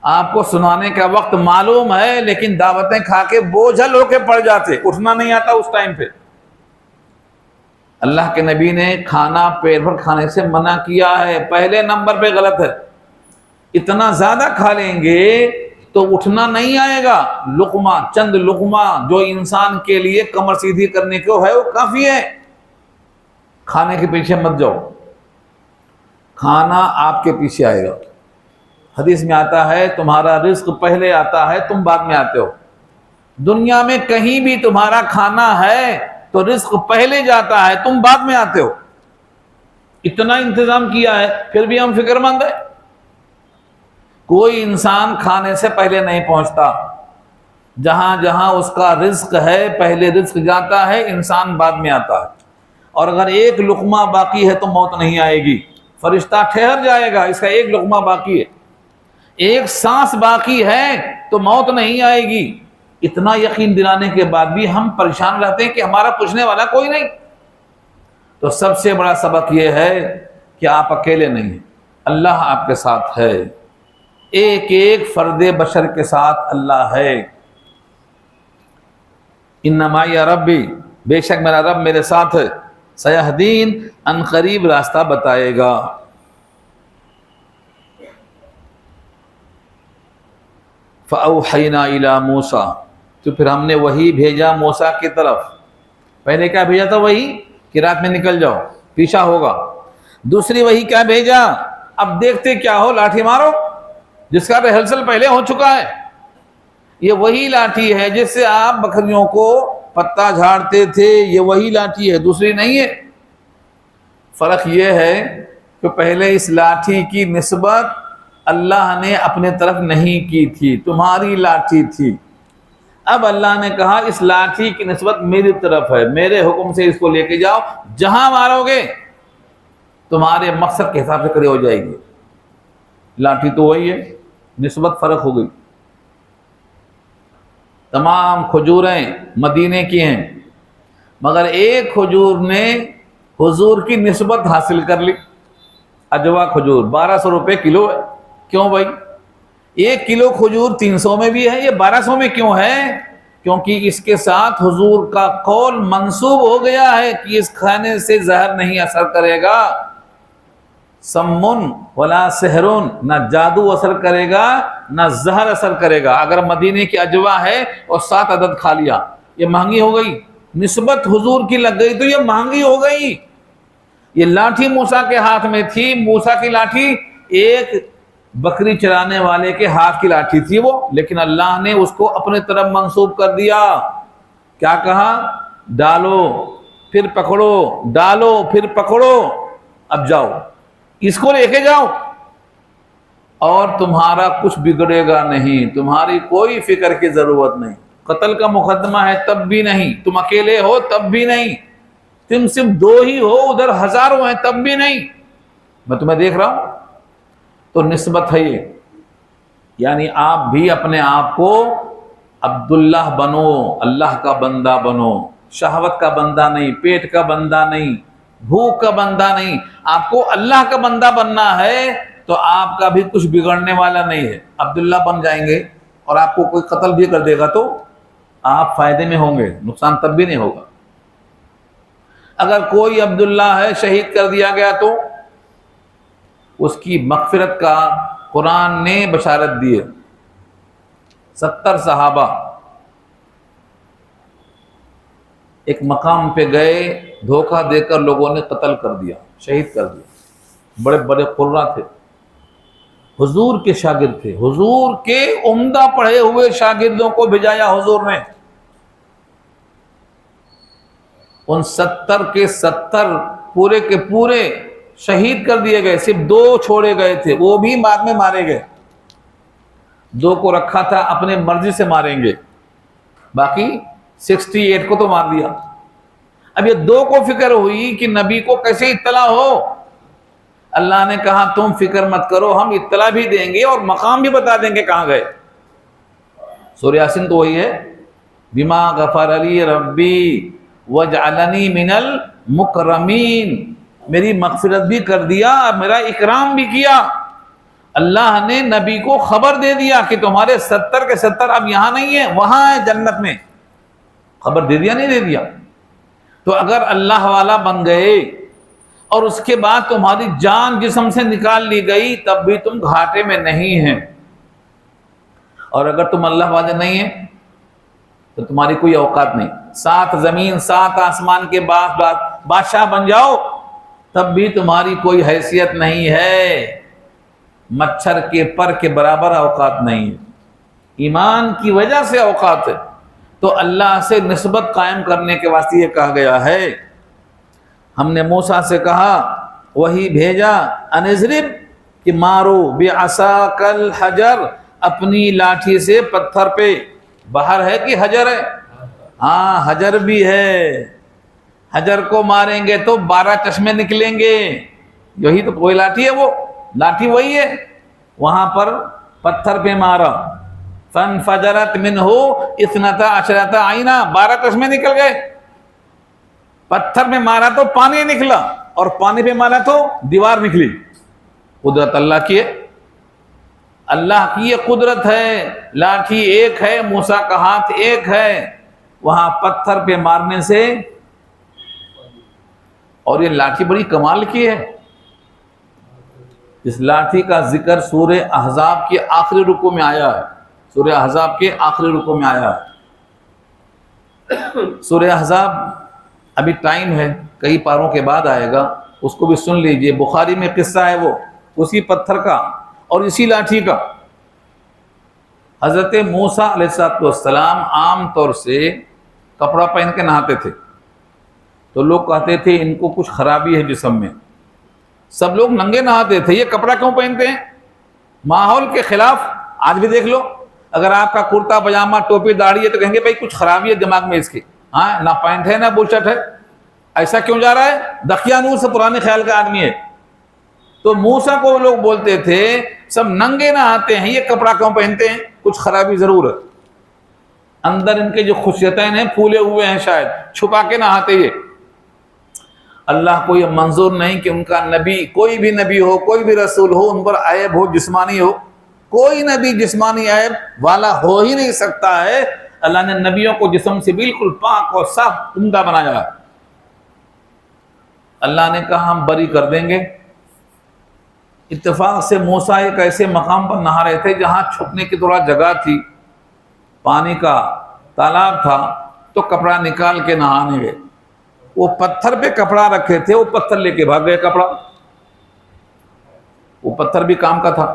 آپ کو سنانے کا وقت معلوم ہے، لیکن دعوتیں کھا کے بوجھل ہو کے پڑ جاتے، اٹھنا نہیں آتا اس ٹائم پہ۔ اللہ کے نبی نے کھانا پیٹ بھر کھانے سے منع کیا ہے، پہلے نمبر پہ غلط ہے۔ اتنا زیادہ کھا لیں گے تو اٹھنا نہیں آئے گا، لقمہ چند لقمہ جو انسان کے لیے کمر سیدھی کرنے کو ہے وہ کافی ہے۔ کھانے کے پیچھے مت جاؤ، کھانا آپ کے پیچھے آئے گا۔ حدیث میں آتا ہے تمہارا رزق پہلے آتا ہے، تم بعد میں آتے ہو۔ دنیا میں کہیں بھی تمہارا کھانا ہے تو رزق پہلے جاتا ہے، تم بعد میں آتے ہو۔ اتنا انتظام کیا ہے پھر بھی ہم فکر مند ہیں۔ کوئی انسان کھانے سے پہلے نہیں پہنچتا، جہاں جہاں اس کا رزق ہے پہلے رزق جاتا ہے، انسان بعد میں آتا ہے۔ اور اگر ایک لقمہ باقی ہے تو موت نہیں آئے گی، فرشتہ ٹھہر جائے گا، اس کا ایک لقمہ باقی ہے، ایک سانس باقی ہے تو موت نہیں آئے گی۔ اتنا یقین دلانے کے بعد بھی ہم پریشان رہتے ہیں کہ ہمارا پوچھنے والا کوئی نہیں۔ تو سب سے بڑا سبق یہ ہے کہ آپ اکیلے نہیں ہیں، اللہ آپ کے ساتھ ہے، ایک ایک فرد بشر کے ساتھ اللہ ہے۔ انما یا ربی، بے شک میرا رب میرے ساتھ ہے، سیہدین، ان قریب راستہ بتائے گا۔ فَأَوْحَيْنَا إِلَى مُوسَىٰ، تو پھر ہم نے وحی بھیجا موسیٰ کی طرف۔ پہلے کیا بھیجا تھا؟ وحی کہ رات میں نکل جاؤ، پیچھا ہوگا۔ دوسری وحی کیا بھیجا؟ اب دیکھتے کیا ہو، لاٹھی مارو، جس کا ریہرسل پہلے ہو چکا ہے۔ یہ وہی لاٹھی ہے جس سے آپ بکریوں کو پتا جھاڑتے تھے، یہ وہی لاٹھی ہے، دوسری نہیں ہے۔ فرق یہ ہے کہ پہلے اس لاٹھی کی نسبت اللہ نے اپنے طرف نہیں کی تھی، تمہاری لاٹھی تھی۔ اب اللہ نے کہا اس لاٹھی کی نسبت میری طرف ہے، میرے حکم سے اس کو لے کے جاؤ، جہاں مارو گے تمہارے مقصد کے حساب سے کھڑی ہو جائے گی۔ لاٹھی تو وہی ہے، نسبت فرق ہو گئی۔ تمام کھجوریں مدینے کی ہیں، مگر ایک کھجور نے حضور کی نسبت حاصل کر لی، اجوا کھجور 1200 روپے کلو ہے۔ کیوں بھائی؟ 1 کلو کھجور 300 میں بھی ہے، یہ 1200 میں کیوں ہے؟ کیونکہ اس کے ساتھ حضور کا قول منسوب ہو گیا ہے کہ اس کھانے سے زہر نہیں اثر کرے گا، سمن ولا سحرون، نہ جادو اثر کرے گا نہ زہر اثر کرے گا۔ اگر مدینے کی اجوا ہے اور 7 عدد کھا لیا، یہ مہنگی ہو گئی، نسبت حضور کی لگ گئی تو یہ مہنگی ہو گئی۔ یہ لاٹھی موسیٰ کے ہاتھ میں تھی، موسیٰ کی لاٹھی ایک بکری چرانے والے کے ہاتھ کی لاٹھی تھی وہ، لیکن اللہ نے اس کو اپنے طرف منسوب کر دیا۔ کیا کہا؟ ڈالو پھر پکڑو، ڈالو پھر پکڑو، اب جاؤ اس کو لے کے جاؤ، اور تمہارا کچھ بگڑے گا نہیں، تمہاری کوئی فکر کی ضرورت نہیں۔ قتل کا مقدمہ ہے تب بھی نہیں، تم اکیلے ہو تب بھی نہیں، تم صرف 2 ہی ہو ادھر ہزاروں ہیں تب بھی نہیں، میں تمہیں دیکھ رہا ہوں۔ تو نسبت ہے یہ، یعنی آپ بھی اپنے آپ کو عبداللہ بنو، اللہ کا بندہ بنو، شہوت کا بندہ نہیں، پیٹ کا بندہ نہیں، بھوک کا بندہ نہیں، آپ کو اللہ کا بندہ بننا ہے تو آپ کا بھی کچھ بگڑنے والا نہیں ہے. عبداللہ بن جائیں گے اور آپ کو کوئی قتل بھی کر دے گا تو آپ فائدے میں ہوں گے، نقصان تب بھی نہیں ہوگا. اگر کوئی عبداللہ ہے شہید کر دیا گیا تو اس کی مغفرت کا قرآن نے بشارت دی ہے. 70 صحابہ ایک مقام پہ گئے، دھوکہ دے کر لوگوں نے قتل کر دیا، شہید کر دیا. بڑے بڑے قرہ تھے، حضور کے شاگرد تھے، حضور کے عمدہ پڑھے ہوئے شاگردوں کو بھیجایا حضور نے. ان 70 کے 70 پورے کے پورے شہید کر دیے گئے، صرف 2 چھوڑے گئے تھے، وہ بھی بعد میں مارے گئے. 2 کو رکھا تھا اپنے مرضی سے ماریں گے، باقی 68 کو تو مار دیا. اب یہ 2 کو فکر ہوئی کہ نبی کو کیسے اطلاع ہو. اللہ نے کہا تم فکر مت کرو، ہم اطلاع بھی دیں گے اور مقام بھی بتا دیں گے کہاں گئے. سورہ یاسین تو وہی ہے، بما غفر لی ربی وجعلنی من المکرمین، میری مغفرت بھی کر دیا، میرا اکرام بھی کیا. اللہ نے نبی کو خبر دے دیا کہ تمہارے 70 کے 70 اب یہاں نہیں ہیں، وہاں ہیں جنت میں. خبر دے دیا نہیں دے دیا؟ تو اگر اللہ والا بن گئے اور اس کے بعد تمہاری جان جسم سے نکال لی گئی تب بھی تم گھاٹے میں نہیں ہیں. اور اگر تم اللہ والے نہیں ہیں تو تمہاری کوئی اوقات نہیں. 7 زمین 7 آسمان کے بادشاہ بن جاؤ تب بھی تمہاری کوئی حیثیت نہیں ہے، مچھر کے پر کے برابر اوقات نہیں ہے. ایمان کی وجہ سے اوقات ہے. تو اللہ سے نسبت قائم کرنے کے واسطے یہ کہا گیا ہے. ہم نے موسیٰ سے کہا، وہی بھیجا، انضرب کہ مارو بعصاک الحجر، اپنی لاٹھی سے پتھر پہ. باہر ہے کہ حجر ہے؟ ہاں حجر بھی ہے. حجر کو ماریں گے تو 12 چشمے نکلیں گے. یہی تو کوئی لاٹھی ہے، وہ لاٹھی وہی ہے. وہاں پر پتھر پہ مارا، فانفجرت منہ 12 عینا، 12 چشمے نکل گئے. پتھر میں مارا تو پانی نکلا اور پانی پہ مارا تو دیوار نکلی. قدرت اللہ کی ہے، اللہ کی یہ قدرت ہے. لاٹھی ایک ہے، موسیٰ کا ہاتھ ایک ہے. وہاں پتھر پہ مارنے سے، اور یہ لاٹھی بڑی کمال کی ہے. اس لاٹھی کا ذکر سورہ احزاب کے آخری رکوع میں آیا ہے. سورہ احزاب کے آخری رکوع میں آیا ہے. سورہ احزاب ابھی ٹائم ہے، کئی پاروں کے بعد آئے گا، اس کو بھی سن لیجئے. بخاری میں قصہ ہے وہ اسی پتھر کا اور اسی لاٹھی کا. حضرت موسیٰ علیہ السلام عام طور سے کپڑا پہن کے نہاتے تھے، تو لوگ کہتے تھے ان کو کچھ خرابی ہے جسم میں. سب لوگ ننگے نہاتے تھے، یہ کپڑا کیوں پہنتے ہیں؟ ماحول کے خلاف. آج بھی دیکھ لو، اگر آپ کا کرتا پجامہ ٹوپی داڑھی ہے تو کہیں گے بھائی کچھ خرابی ہے دماغ میں اس کی. ہاں، نہ پینٹ ہے نہ بلشٹ ہے، ایسا کیوں جا رہا ہے؟ دقیانور سے پرانے خیال کا آدمی ہے. تو موسیٰ کو لوگ بولتے تھے سب ننگے نہاتے ہیں، یہ کپڑا کیوں پہنتے ہیں؟ کچھ خرابی ضرور ہے. اندر ان کے جو خصیتین ہیں پھولے ہوئے ہیں، شاید چھپا کے نہاتے. یہ اللہ کو یہ منظور نہیں کہ ان کا نبی، کوئی بھی نبی ہو، کوئی بھی رسول ہو، ان پر عیب ہو، جسمانی ہو. کوئی نبی جسمانی عیب والا ہو ہی نہیں سکتا ہے. اللہ نے نبیوں کو جسم سے بالکل پاک اور صاف عمدہ بنایا ہے. اللہ نے کہا ہم بری کر دیں گے. اتفاق سے موسیٰ ایک ایسے مقام پر نہا رہے تھے جہاں چھپنے کی تھوڑا جگہ تھی، پانی کا تالاب تھا، تو کپڑا نکال کے نہانے گئے. وہ پتھر پہ کپڑا رکھے تھے، وہ پتھر لے کے بھاگ گئے. کپڑا، وہ پتھر بھی کام کا تھا.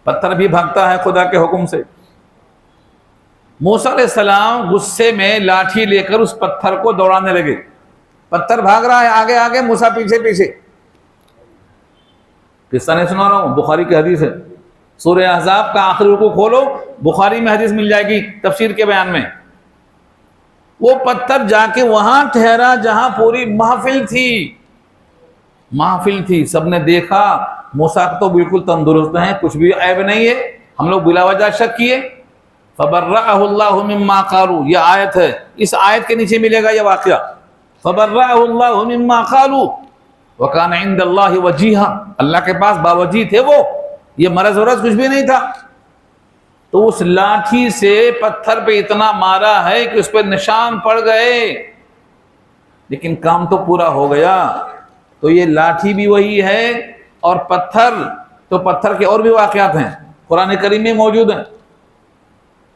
پتھر بھی بھاگتا ہے خدا کے حکم سے. موسیٰ علیہ السلام غصے میں لاٹھی لے کر اس پتھر کو دوڑانے لگے. پتھر بھاگ رہا ہے آگے آگے، موسیٰ پیچھے پیچھے. قصہ نہیں سنا رہا ہوں، بخاری کی حدیث ہے. سورہ احزاب کا آخری رکوع کھولو، بخاری میں حدیث مل جائے گی تفسیر کے بیان میں. وہ پتھر جا کے وہاں ٹھہرا جہاں پوری محفل تھی. محفل تھی، سب نے دیکھا موسیٰ تو بالکل تندرست ہیں، کچھ بھی عیب نہیں ہے. ہم لوگ بلا وجہ شک کیے. فبرأہ اللہ مما قالوا، یہ آیت ہے، اس آیت کے نیچے ملے گا یہ واقعہ. فبرأہ اللہ مما قالوا، وَكَانَ عِنْدَ اللَّهِ وَجِيهًا، اللہ کے پاس باوجی تھے وہ، یہ مرض ورض کچھ بھی نہیں تھا۔ تو اس لاٹھی سے پتھر پہ اتنا مارا ہے کہ اس پہ نشان پڑ گئے، لیکن کام تو پورا ہو گیا۔ تو یہ لاٹھی بھی وہی ہے، اور پتھر تو پتھر کے اور بھی واقعات ہیں قرآن کریم میں موجود ہیں۔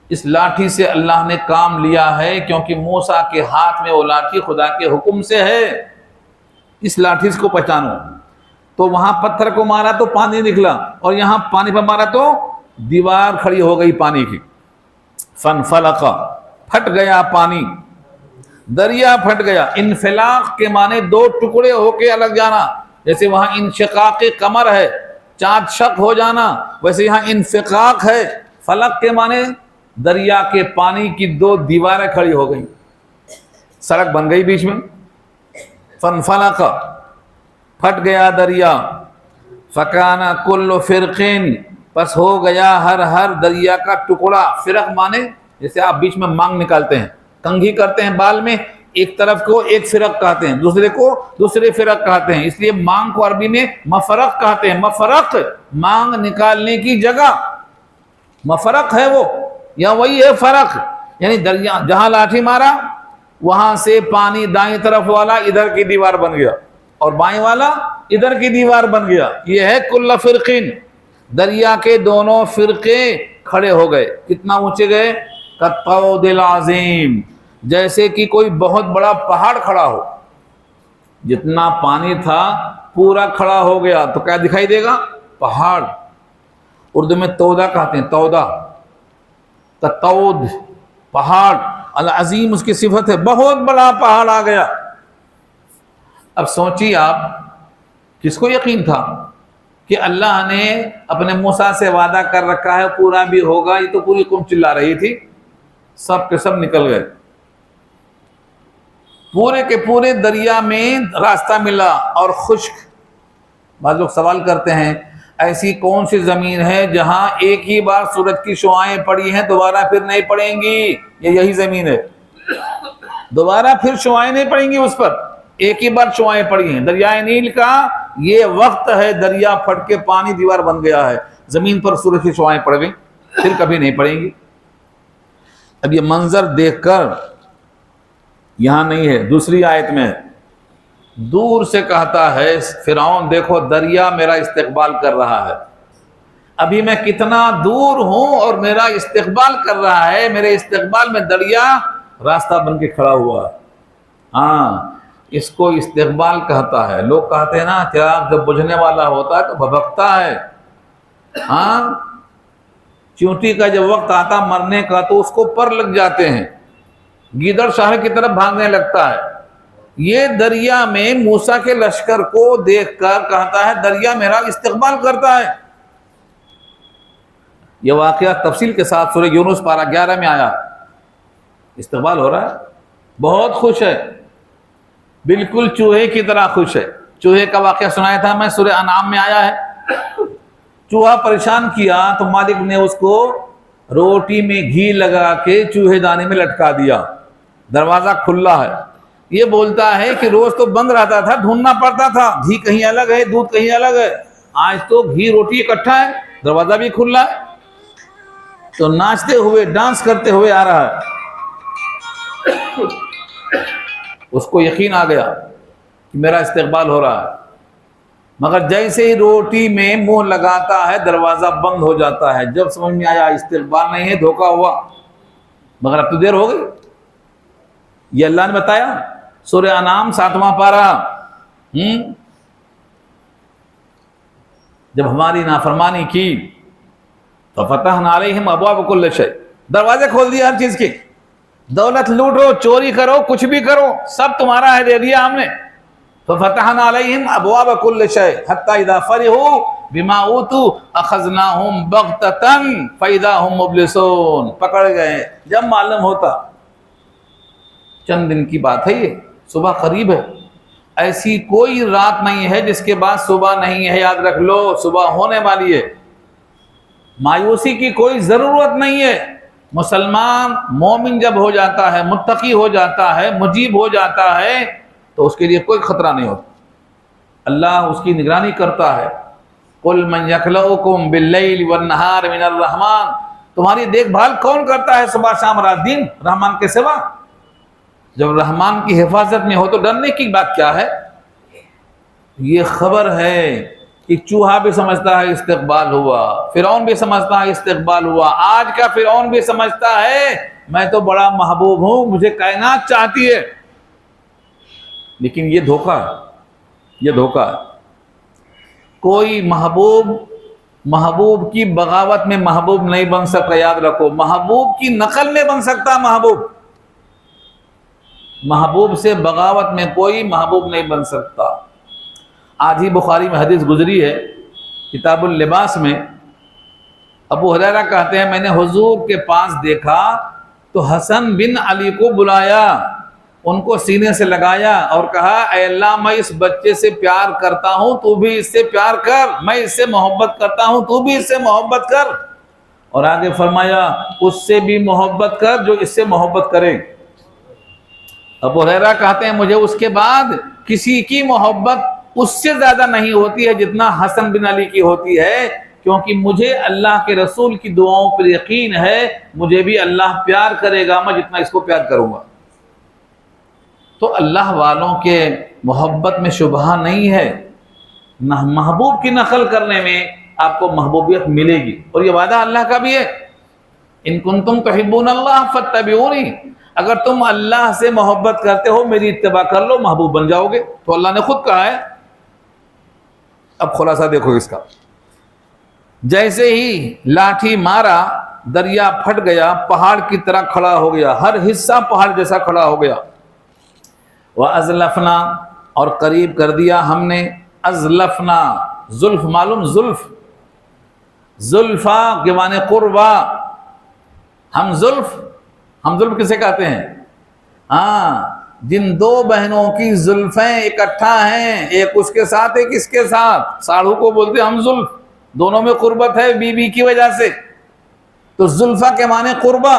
اس لاٹھی سے اللہ نے کام لیا ہے، کیونکہ موسیٰ کے ہاتھ میں وہ لاٹھی خدا کے حکم سے ہے۔ اس لاٹھی کو پہچانو۔ تو وہاں پتھر کو مارا تو پانی نکلا، اور یہاں پانی پہ مارا تو دیوار کھڑی ہو گئی پانی کی۔ فانفلق، پھٹ گیا پانی، دریا پھٹ گیا۔ انفلاق کے معنی دو ٹکڑے ہو کے الگ جانا، جیسے وہاں انشقاق قمر ہے، چاند شق ہو جانا، ویسے یہاں انفقاق ہے۔ فلق کے معنی دریا کے پانی کی دو دیواریں کھڑی ہو گئی، سڑک بن گئی بیچ میں۔ فانفلق، پھٹ گیا دریا۔ فکان کل فرقین، پس ہو گیا ہر دریا کا ٹکڑا۔ فرق مانے جیسے آپ بیچ میں مانگ نکالتے ہیں، کنگھی کرتے ہیں بال میں، ایک طرف کو ایک فرق کہتے ہیں، دوسرے کو دوسرے فرق کہتے ہیں، اس لیے مانگ کو عربی میں مفرق کہتے ہیں۔ مفرق مانگ نکالنے کی جگہ، مفرق ہے وہ، یا وہی ہے فرق، یعنی دریا جہاں لاٹھی مارا وہاں سے پانی دائیں طرف والا ادھر کی دیوار بن گیا، اور بائیں والا ادھر کی دیوار بن گیا۔ یہ ہے کل فرقین، دریا کے دونوں فرقے کھڑے ہو گئے۔ کتنا اونچے گئے؟ کالطود العظیم، جیسے کہ کوئی بہت بڑا پہاڑ کھڑا ہو۔ جتنا پانی تھا پورا کھڑا ہو گیا تو کیا دکھائی دے گا؟ پہاڑ۔ اردو میں تودا کہتے ہیں، تودا، کالطود، پہاڑ۔ العظیم اس کی صفت ہے، بہت بڑا پہاڑ آ گیا۔ اب سوچیے آپ، کس کو یقین تھا کہ اللہ نے اپنے موسیٰ سے وعدہ کر رکھا ہے پورا بھی ہوگا؟ یہ تو پوری قوم چلا رہی تھی، سب کے سب نکل گئے۔ پورے کے پورے دریا میں راستہ ملا اور خشک۔ بعض لوگ سوال کرتے ہیں ایسی کون سی زمین ہے جہاں ایک ہی بار سورج کی شعائیں پڑی ہیں دوبارہ پھر نہیں پڑیں گی؟ یہی زمین ہے، دوبارہ پھر شعائیں نہیں پڑیں گی اس پر، ایک ہی بار شعائیں پڑی ہیں۔ دریائے نیل کا یہ وقت ہے، دریا پھٹ کے پانی دیوار بن گیا ہے، زمین پر سورج کی شعائیں پڑ گئیں، پھر کبھی نہیں پڑیں گی۔ اب یہ منظر دیکھ کر یہاں نہیں ہے، دوسری آیت میں دور سے کہتا ہے فرعون دیکھو دریا میرا استقبال کر رہا ہے، ابھی میں کتنا دور ہوں اور میرا استقبال کر رہا ہے، میرے استقبال میں دریا راستہ بن کے کھڑا ہوا ہے۔ ہاں، اس کو استقبال کہتا ہے۔ لوگ کہتے ہیں نا چراغ جب بجھنے والا ہوتا ہے تو بھبکتا ہے، ہاں، چیونٹی کا جب وقت آتا مرنے کا تو اس کو پر لگ جاتے ہیں، گیدڑ شہر کی طرف بھاگنے لگتا ہے۔ یہ دریا میں موسیٰ کے لشکر کو دیکھ کر کہتا ہے دریا میرا استقبال کرتا ہے۔ یہ واقعہ تفصیل کے ساتھ سورہ یونس پارہ 11 میں آیا۔ استقبال ہو رہا ہے، بہت خوش ہے، بالکل چوہے کی طرح خوش ہے۔ چوہے کا واقعہ سنایا تھا میں، سورہ انعام میں آیا ہے۔ چوہا پریشان کیا تو مالک نے اس کو روٹی میں گھی لگا کے چوہے دانے میں لٹکا دیا، دروازہ کھلا ہے۔ یہ بولتا ہے کہ روز تو بند رہتا تھا، ڈھونڈنا پڑتا تھا، گھی کہیں الگ ہے، دودھ کہیں الگ ہے، آج تو گھی روٹی اکٹھا ہے، دروازہ بھی کھلا ہے۔ تو ناچتے ہوئے ڈانس کرتے ہوئے آ رہا ہے۔ اس کو یقین آ گیا کہ میرا استقبال ہو رہا ہے، مگر جیسے ہی روٹی میں منہ لگاتا ہے دروازہ بند ہو جاتا ہے۔ جب سمجھ میں آیا استقبال نہیں ہے، دھوکا ہوا، مگر اب تو دیر ہو گئی۔ یہ اللہ نے بتایا سورہ انعام 7واں پارہ۔ جب ہماری نافرمانی کی ففتحنا علیہم ابواب کل شیء، دروازے کھول دیے ہر چیز کے، دولت لوٹو، چوری کرو، کچھ بھی کرو، سب تمہارا ہے، دے دیا ہم نے۔ ففتحنا علیہم ابواب کل شیء حتی اذا فرحوا بما اوتوا اخذناہم بغتۃ فاذا هم مبلسون، پکڑ گئے جب معلوم ہوتا۔ چند دن کی بات ہے، یہ صبح قریب ہے، ایسی کوئی رات نہیں ہے جس کے بعد صبح نہیں ہے، یاد رکھ لو صبح ہونے والی ہے۔ مایوسی کی کوئی ضرورت نہیں ہے۔ مسلمان مومن جب ہو جاتا ہے، متقی ہو جاتا ہے، مجیب ہو جاتا ہے، تو اس کے لیے کوئی خطرہ نہیں ہوتا۔ اللہ اس کی نگرانی کرتا ہے۔ قل من یخلقکم باللیل والنہار من الرحمن، تمہاری دیکھ بھال کون کرتا ہے صبح شام رات دن رحمان کے سوا؟ جب رحمان کی حفاظت میں ہو تو ڈرنے کی بات کیا ہے؟ یہ خبر ہے کہ چوہا بھی سمجھتا ہے استقبال ہوا، فرعون بھی سمجھتا ہے استقبال ہوا، آج کا فرعون بھی سمجھتا ہے میں تو بڑا محبوب ہوں، مجھے کائنات چاہتی ہے۔ لیکن یہ دھوکہ ہے، یہ دھوکہ ہے۔ کوئی محبوب کی بغاوت میں محبوب نہیں بن سکتا، یاد رکھو، محبوب کی نقل میں بن سکتا محبوب سے بغاوت میں کوئی محبوب نہیں بن سکتا۔ آج ہی بخاری میں حدیث گزری ہے، کتاب اللباس میں، ابو ہریرہ کہتے ہیں میں نے حضور کے پاس دیکھا تو حسن بن علی کو بلایا، ان کو سینے سے لگایا اور کہا اے اللہ میں اس بچے سے پیار کرتا ہوں، تو بھی اس سے پیار کر، میں اس سے محبت کرتا ہوں، تو بھی اس سے محبت کر، اور آگے فرمایا اس سے بھی محبت کر جو اس سے محبت کرے۔ ابو ہریرہ کہتے ہیں مجھے اس کے بعد کسی کی محبت اس سے زیادہ نہیں ہوتی ہے جتنا حسن بن علی کی ہوتی ہے، کیونکہ مجھے اللہ کے رسول کی دعاؤں پر یقین ہے مجھے بھی اللہ پیار کرے گا میں جتنا اس کو پیار کروں گا۔ تو اللہ والوں کے محبت میں شبہ نہیں ہے، نہ محبوب کی نقل کرنے میں آپ کو محبوبیت ملے گی، اور یہ وعدہ اللہ کا بھی ہے، ان کنتم تحبون اللہ فاتبعونی، اگر تم اللہ سے محبت کرتے ہو میری اتباع کر لو، محبوب بن جاؤ گے۔ تو اللہ نے خود کہا ہے۔ اب خلاصہ دیکھو اس کا، جیسے ہی لاٹھی مارا دریا پھٹ گیا، پہاڑ کی طرح کھڑا ہو گیا، ہر حصہ پہاڑ جیسا کھڑا ہو گیا۔ وَأَزْلَفْنَا، اور قریب کر دیا ہم نے، ازلفنا، زلف معلوم، زلفا کے معنی قربا، ہم زلف کسے کہتے ہیں؟ جن دو بہنوں کی زلفیں اکٹھا ہیں، ایک اس کے ساتھ ایک اس کے ساتھ، ساڑھو کو بولتے ہیں ہم زلف، دونوں میں قربت ہے بی کی وجہ سے، تو زلفا کے معنی قربا،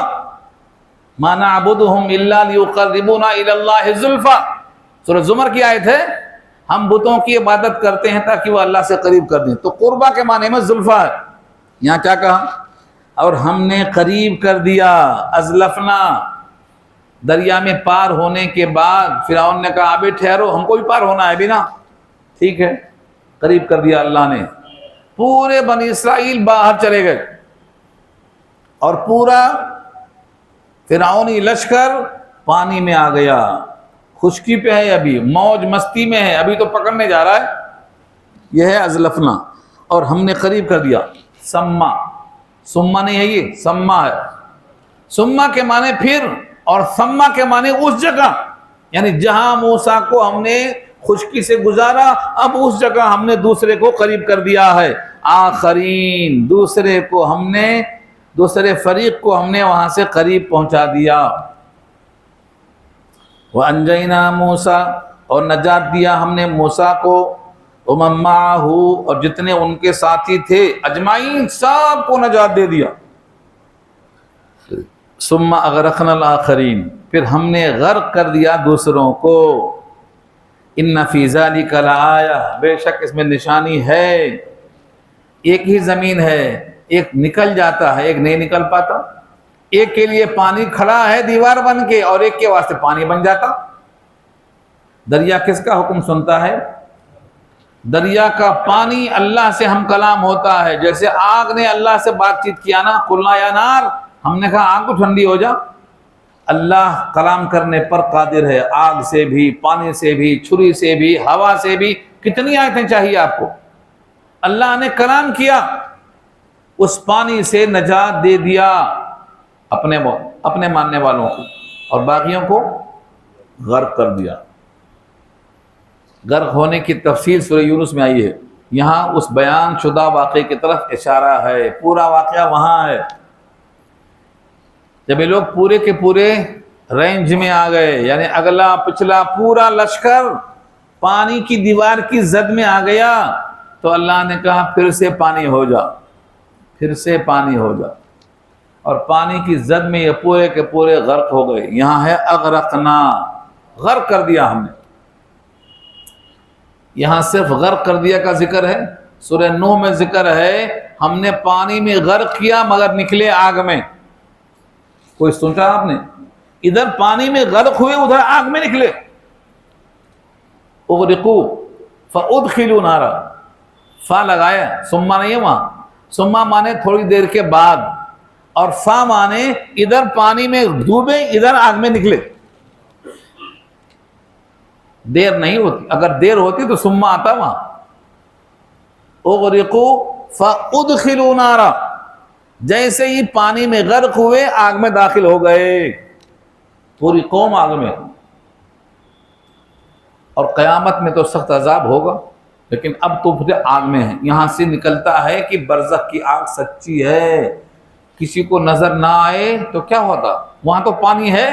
مَا نَعْبُدُهُمْ إِلَّا لِيُقَرِّبُونَا إِلَى اللَّهِ زُلْفَا، سورہ زمر کی آیت ہے، ہم بتوں کی عبادت کرتے ہیں تاکہ وہ اللہ سے قریب کر دیں، تو قربا کے معنی میں زلفا ہے۔ یہاں کیا کہا؟ اور ہم نے قریب کر دیا، ازلفنا، دریا میں پار ہونے کے بعد فرعون نے کہا ابھی ٹھہرو، ہم کو بھی پار ہونا ہے بھی نا، ٹھیک ہے، قریب کر دیا اللہ نے، پورے بنی اسرائیل باہر چلے گئے، اور پورا فرعونی لشکر پانی میں آ گیا، خشکی پہ ہے، ابھی موج مستی میں ہے، ابھی تو پکڑنے جا رہا ہے، یہ ہے ازلفنا، اور ہم نے قریب کر دیا۔ سما نہیں ہے، یہ سما ہے، سما کے معنی پھر، اور سما کے معنی اس جگہ، یعنی جہاں موسیٰ کو ہم نے خشکی سے گزارا، اب اس جگہ ہم نے دوسرے کو قریب کر دیا ہے، آخرین، دوسرے فریق کو ہم نے وہاں سے قریب پہنچا دیا۔ وَأَنْجَيْنَا مُوسَىٰ، اور نجات دیا ہم نے موسیٰ کو، وَمَن مَّعَهُ، اور جتنے ان کے ساتھی تھے اجمعین، سب کو نجات دے دیا۔ ثُمَّ أَغْرَقْنَا الْآخَرِينَ، پھر ہم نے غرق کر دیا دوسروں کو۔ إِنَّ فِي ذَلِكَ لَآيَةً، بے شک اس میں نشانی ہے۔ ایک ہی زمین ہے، ایک نکل جاتا ہے، ایک نہیں نکل پاتا، ایک کے لیے پانی کھڑا ہے دیوار بن کے، اور ایک کے واسطے پانی بن جاتا۔ دریا کس کا حکم سنتا ہے؟ دریا کا پانی اللہ سے ہم کلام ہوتا ہے، جیسے آگ نے اللہ سے بات چیت کیا نا، قلنا یا نار، ہم نے کہا آگ تو ٹھنڈی ہو جا، اللہ کلام کرنے پر قادر ہے، آگ سے بھی، پانی سے بھی، چھری سے بھی، ہوا سے بھی۔ کتنی آیتیں چاہیے آپ کو؟ اللہ نے کلام کیا، اس پانی سے نجات دے دیا اپنے ماننے والوں کو، اور باقیوں کو غرق کر دیا۔ غرق ہونے کی تفصیل سورہ یونس میں آئی ہے، یہاں اس بیان شدہ واقعے کی طرف اشارہ ہے، پورا واقعہ وہاں ہے۔ جب یہ لوگ پورے کے پورے رینج میں آ گئے، یعنی اگلا پچھلا پورا لشکر پانی کی دیوار کی زد میں آ گیا، تو اللہ نے کہا پھر سے پانی ہو جا، پھر سے پانی ہو جا، اور پانی کی زد میں یہ پورے کے پورے غرق ہو گئے۔ یہاں ہے اغرقنا، غرق کر دیا ہم نے۔ یہاں صرف غرق کر دیا کا ذکر ہے. سورہ نوح میں ذکر ہے ہم نے پانی میں غرق کیا مگر نکلے آگ میں. کوئی سوچا آپ نے؟ ادھر پانی میں غرق ہوئے ادھر آگ میں نکلے. اغرقوا فادخلوا نارا، فا لگایا، ثم نہیں ہے وہاں. ثم مانے تھوڑی دیر کے بعد، اور فا مانے ادھر پانی میں ڈوبے ادھر آگ میں نکلے. دیر نہیں ہوتی، اگر دیر ہوتی تو ثم آتا وہاں. اغرقوا فادخلوا نارا، جیسے ہی پانی میں غرق ہوئے آگ میں داخل ہو گئے، پوری قوم آگ میں. اور قیامت میں تو سخت عذاب ہوگا، لیکن اب تو پھر آگ میں ہیں. یہاں سے نکلتا ہے کہ برزخ کی آگ سچی ہے. کسی کو نظر نہ آئے تو کیا ہوتا؟ وہاں تو پانی ہے،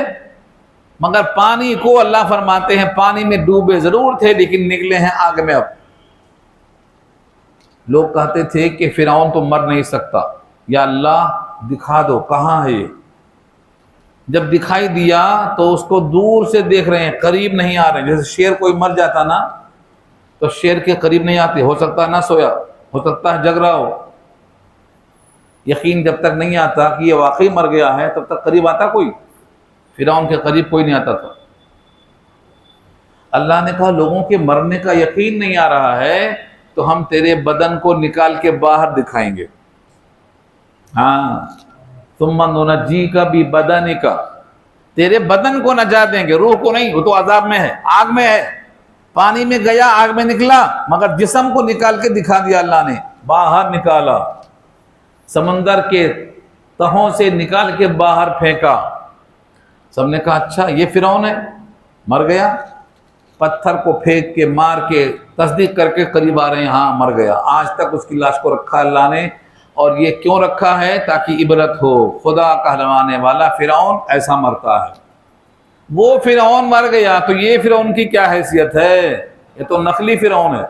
مگر پانی کو اللہ فرماتے ہیں پانی میں ڈوبے ضرور تھے لیکن نکلے ہیں آگ میں. اب لوگ کہتے تھے کہ فرعون تو مر نہیں سکتا، یا اللہ دکھا دو کہاں ہے یہ. جب دکھائی دیا تو اس کو دور سے دیکھ رہے ہیں، قریب نہیں آ رہے ہیں. جیسے شیر کوئی مر جاتا نا تو شیر کے قریب نہیں آتے، ہو سکتا ہے نہ سویا، ہو سکتا ہے جگ رہا ہو. یقین جب تک نہیں آتا کہ یہ واقعی مر گیا ہے تب تک قریب آتا کوئی؟ فرعون کے قریب کوئی نہیں آتا تھا. اللہ نے کہا لوگوں کے مرنے کا یقین نہیں آ رہا ہے تو ہم تیرے بدن کو نکال کے باہر دکھائیں گے. ہاں، ثم ننجیک ببدنک، تیرے بدن کو نجات دیں گے، روح کو نہیں. وہ تو عذاب میں ہے، آگ میں ہے. پانی میں گیا آگ میں نکلا، مگر جسم کو نکال کے دکھا دیا اللہ نے، باہر نکالا. سمندر کے تہوں سے نکال کے باہر پھینکا. سب نے کہا اچھا یہ فرعون ہے، مر گیا. پتھر کو پھینک کے مار کے تصدیق کر کے قریب آ رہے ہیں، ہاں مر گیا. آج تک اس کی لاش کو رکھا اللہ نے. اور یہ کیوں رکھا ہے؟ تاکہ عبرت ہو. خدا کہلوانے والا فرعون ایسا مرتا ہے. وہ فرعون مر گیا تو یہ فرعون کی کیا حیثیت ہے؟ یہ تو نقلی فرعون ہے.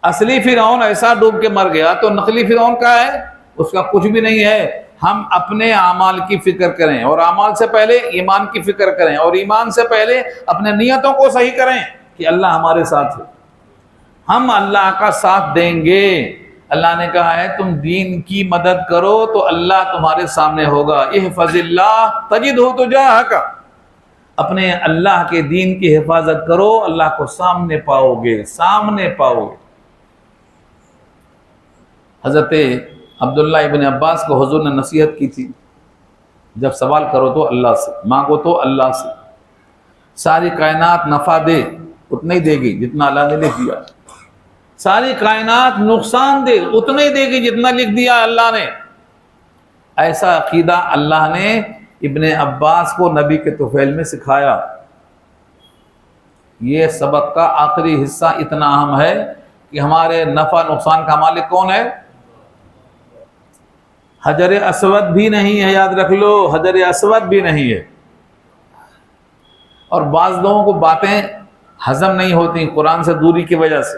اصلی فرعون ایسا ڈوب کے مر گیا تو نقلی فرعون کا ہے، اس کا کچھ بھی نہیں ہے. ہم اپنے اعمال کی فکر کریں، اور اعمال سے پہلے ایمان کی فکر کریں، اور ایمان سے پہلے اپنے نیتوں کو صحیح کریں کہ اللہ ہمارے ساتھ ہے، ہم اللہ کا ساتھ دیں گے. اللہ نے کہا ہے تم دین کی مدد کرو تو اللہ تمہارے سامنے ہوگا. احفظ اللہ تجدہ تجاہک، اپنے اللہ کے دین کی حفاظت کرو، اللہ کو سامنے پاؤ گے، سامنے پاؤ گے. حضرت عبداللہ ابن عباس کو حضور نے نصیحت کی تھی، جب سوال کرو تو اللہ سے، مانگو تو اللہ سے. ساری کائنات نفع دے اتنا ہی دے گی جتنا اللہ نے لکھ دیا. ساری کائنات نقصان دے اتنا ہی دے گی جتنا لکھ دیا اللہ نے. ایسا عقیدہ اللہ نے ابن عباس کو نبی کے طفیل میں سکھایا. یہ سبق کا آخری حصہ اتنا اہم ہے کہ ہمارے نفع نقصان کا مالک کون ہے؟ حجر اسود بھی نہیں ہے، یاد رکھ لو، حجر اسود بھی نہیں ہے. اور بعض لوگوں کو باتیں ہضم نہیں ہوتی قرآن سے دوری کی وجہ سے.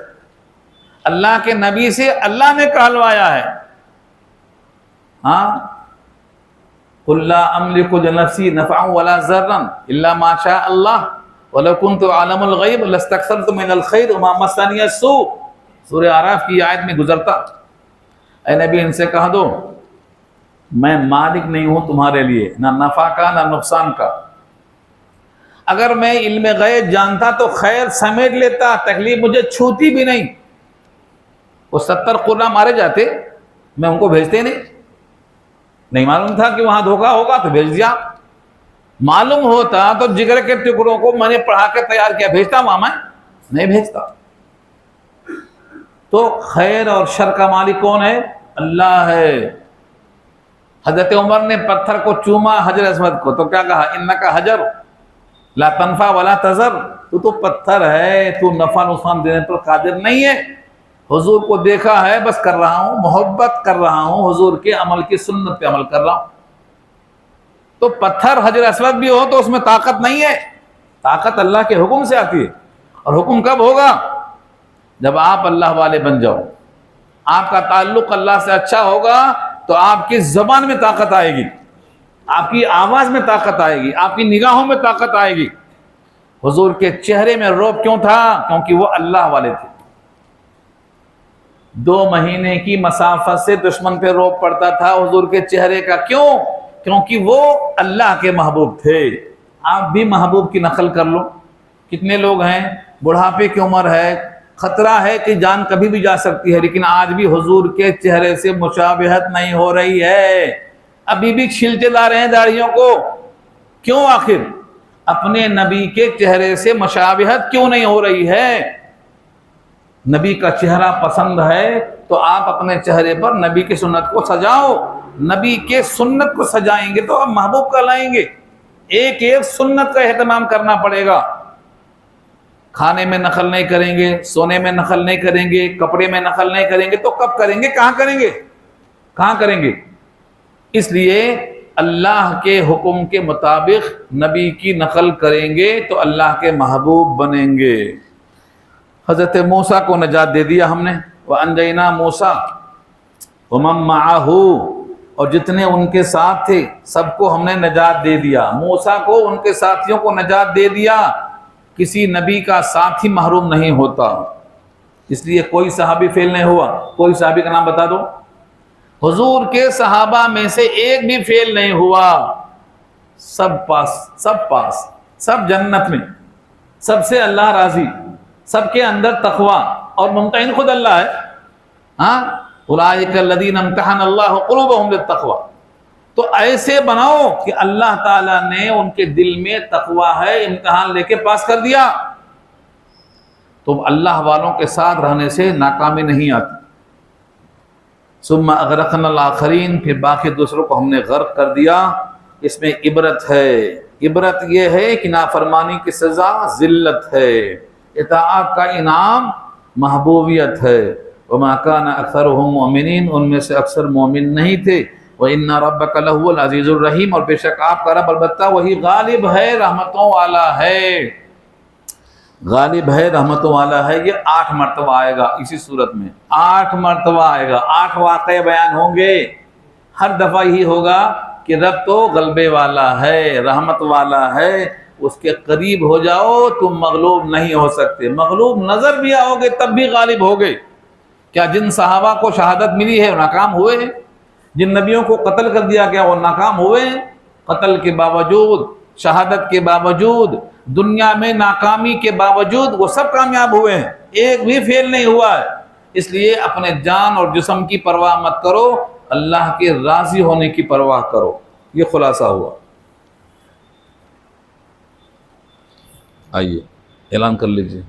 اللہ کے نبی سے اللہ نے کہلوایا ہے. ہاں، قل لا املک لنفسی نفعا ولا ضرا الا ما شاء اللہ ولو كنت اعلم الغیب لاستكثرت من الخیر وما مسنی السوء. سورہ اعراف کی آیت میں گزرتا. اے نبی ان سے کہہ دو میں مالک نہیں ہوں تمہارے لیے، نہ نفع کا نہ نقصان کا. اگر میں علم غیب جانتا تو خیر سمیٹ لیتا، تکلیف مجھے چھوتی بھی نہیں. وہ 70 قرآن مارے جاتے، میں ان کو بھیجتے نہیں معلوم تھا کہ وہاں دھوکہ ہوگا تو بھیج دیا. معلوم ہوتا تو جگر کے ٹکڑوں کو میں نے پڑھا کے تیار کیا، بھیجتا وہاں میں نہیں بھیجتا. تو خیر اور شر کا مالک کون ہے؟ اللہ ہے. حضرت عمر نے پتھر کو چوما حجر اسود کو تو کیا کہا؟ انکا حجر لا تنفع ولا تضر، تو پتھر ہے، تو نفع نقصان دینے پر قادر نہیں ہے. حضور کو دیکھا ہے بس کر رہا ہوں، محبت کر رہا ہوں، حضور کے عمل کی سنت پہ عمل کر رہا ہوں. تو پتھر حجر اسود بھی ہو تو اس میں طاقت نہیں ہے، طاقت اللہ کے حکم سے آتی ہے. اور حکم کب ہوگا؟ جب آپ اللہ والے بن جاؤ، آپ کا تعلق اللہ سے اچھا ہوگا تو آپ کی زبان میں طاقت آئے گی، آپ کی آواز میں طاقت آئے گی، آپ کی نگاہوں میں طاقت آئے گی. حضور کے چہرے میں رعب کیوں تھا؟ کیونکہ وہ اللہ والے تھے. 2 مہینے کی مسافت سے دشمن پہ رعب پڑتا تھا حضور کے چہرے کا. کیوں؟ کیونکہ وہ اللہ کے محبوب تھے. آپ بھی محبوب کی نقل کر لو. کتنے لوگ ہیں بڑھاپے کی عمر ہے, خطرہ ہے کہ جان کبھی بھی جا سکتی ہے, لیکن آج بھی حضور کے چہرے سے مشابہت نہیں ہو رہی ہے, ابھی بھی چھیلتے لا رہے ہیں داڑھیوں کو. کیوں؟ آخر اپنے نبی کے چہرے سے مشابہت کیوں نہیں ہو رہی ہے؟ نبی کا چہرہ پسند ہے تو آپ اپنے چہرے پر نبی کی سنت کو سجاؤ. نبی کے سنت کو سجائیں گے تو آپ محبوب کہلائیں گے. ایک ایک سنت کا اہتمام کرنا پڑے گا. کھانے میں نقل نہیں کریں گے, سونے میں نقل نہیں کریں گے, کپڑے میں نقل نہیں کریں گے تو کب کریں گے؟ کہاں کریں گے؟ کہاں کریں گے؟ اس لیے اللہ کے حکم کے مطابق نبی کی نقل کریں گے تو اللہ کے محبوب بنیں گے. حضرت موسیٰ کو نجات دے دیا ہم نے. وَأَنْجَيْنَا مُوسَىٰ وَمَن مَّعَهُ, اور جتنے ان کے ساتھ تھے سب کو ہم نے نجات دے دیا. موسیٰ کو, ان کے ساتھیوں کو نجات دے دیا. کسی نبی کا ساتھی محروم نہیں ہوتا. اس لیے کوئی صحابی فیل نہیں ہوا. کوئی صحابی کا نام بتا دو. حضور کے صحابہ میں سے ایک بھی فیل نہیں ہوا. سب پاس, سب پاس, سب جنت میں, سب سے اللہ راضی, سب کے اندر تقوی, اور ممتحن خود اللہ ہے. ہاں, اولئک الذین امتحن اللہ قلوبہم بالتقوی. تو ایسے بناؤ کہ اللہ تعالیٰ نے ان کے دل میں تقوی ہے, امتحان لے کے پاس کر دیا. تو اللہ والوں کے ساتھ رہنے سے ناکامی نہیں آتی. ثم اغرقنا الاخرین, پھر باقی دوسروں کو ہم نے غرق کر دیا. اس میں عبرت ہے. عبرت یہ ہے کہ نافرمانی کی سزا ذلت ہے, اطاعت کا انعام محبوبیت ہے. وما كان اکثرهم مؤمنین, ان میں سے اکثر مومن نہیں تھے. وَإِنَّ رَبَّكَ لَهُوَ الْعَزِيزُ الرَّحِيمُ, اور بے شک آپ کا رب البتہ وہی غالب ہے, رحمتوں والا ہے. غالب ہے, رحمتوں والا ہے. یہ 8 مرتبہ آئے گا اسی صورت میں. 8 مرتبہ آئے گا. 8 واقعے بیان ہوں گے. ہر دفعہ یہی ہوگا کہ رب تو غلبے والا ہے, رحمت والا ہے, اس کے قریب ہو جاؤ تم مغلوب نہیں ہو سکتے. مغلوب نظر بھی آؤ گے تب بھی غالب ہوگے. کیا جن صحابہ کو شہادت ملی ہے ناکام ہوئے ہیں؟ جن نبیوں کو قتل کر دیا گیا وہ ناکام ہوئے ہیں؟ قتل کے باوجود, شہادت کے باوجود, دنیا میں ناکامی کے باوجود وہ سب کامیاب ہوئے ہیں. ایک بھی فیل نہیں ہوا ہے. اس لیے اپنے جان اور جسم کی پرواہ مت کرو, اللہ کے راضی ہونے کی پرواہ کرو. یہ خلاصہ ہوا. آئیے اعلان کر لیجیے.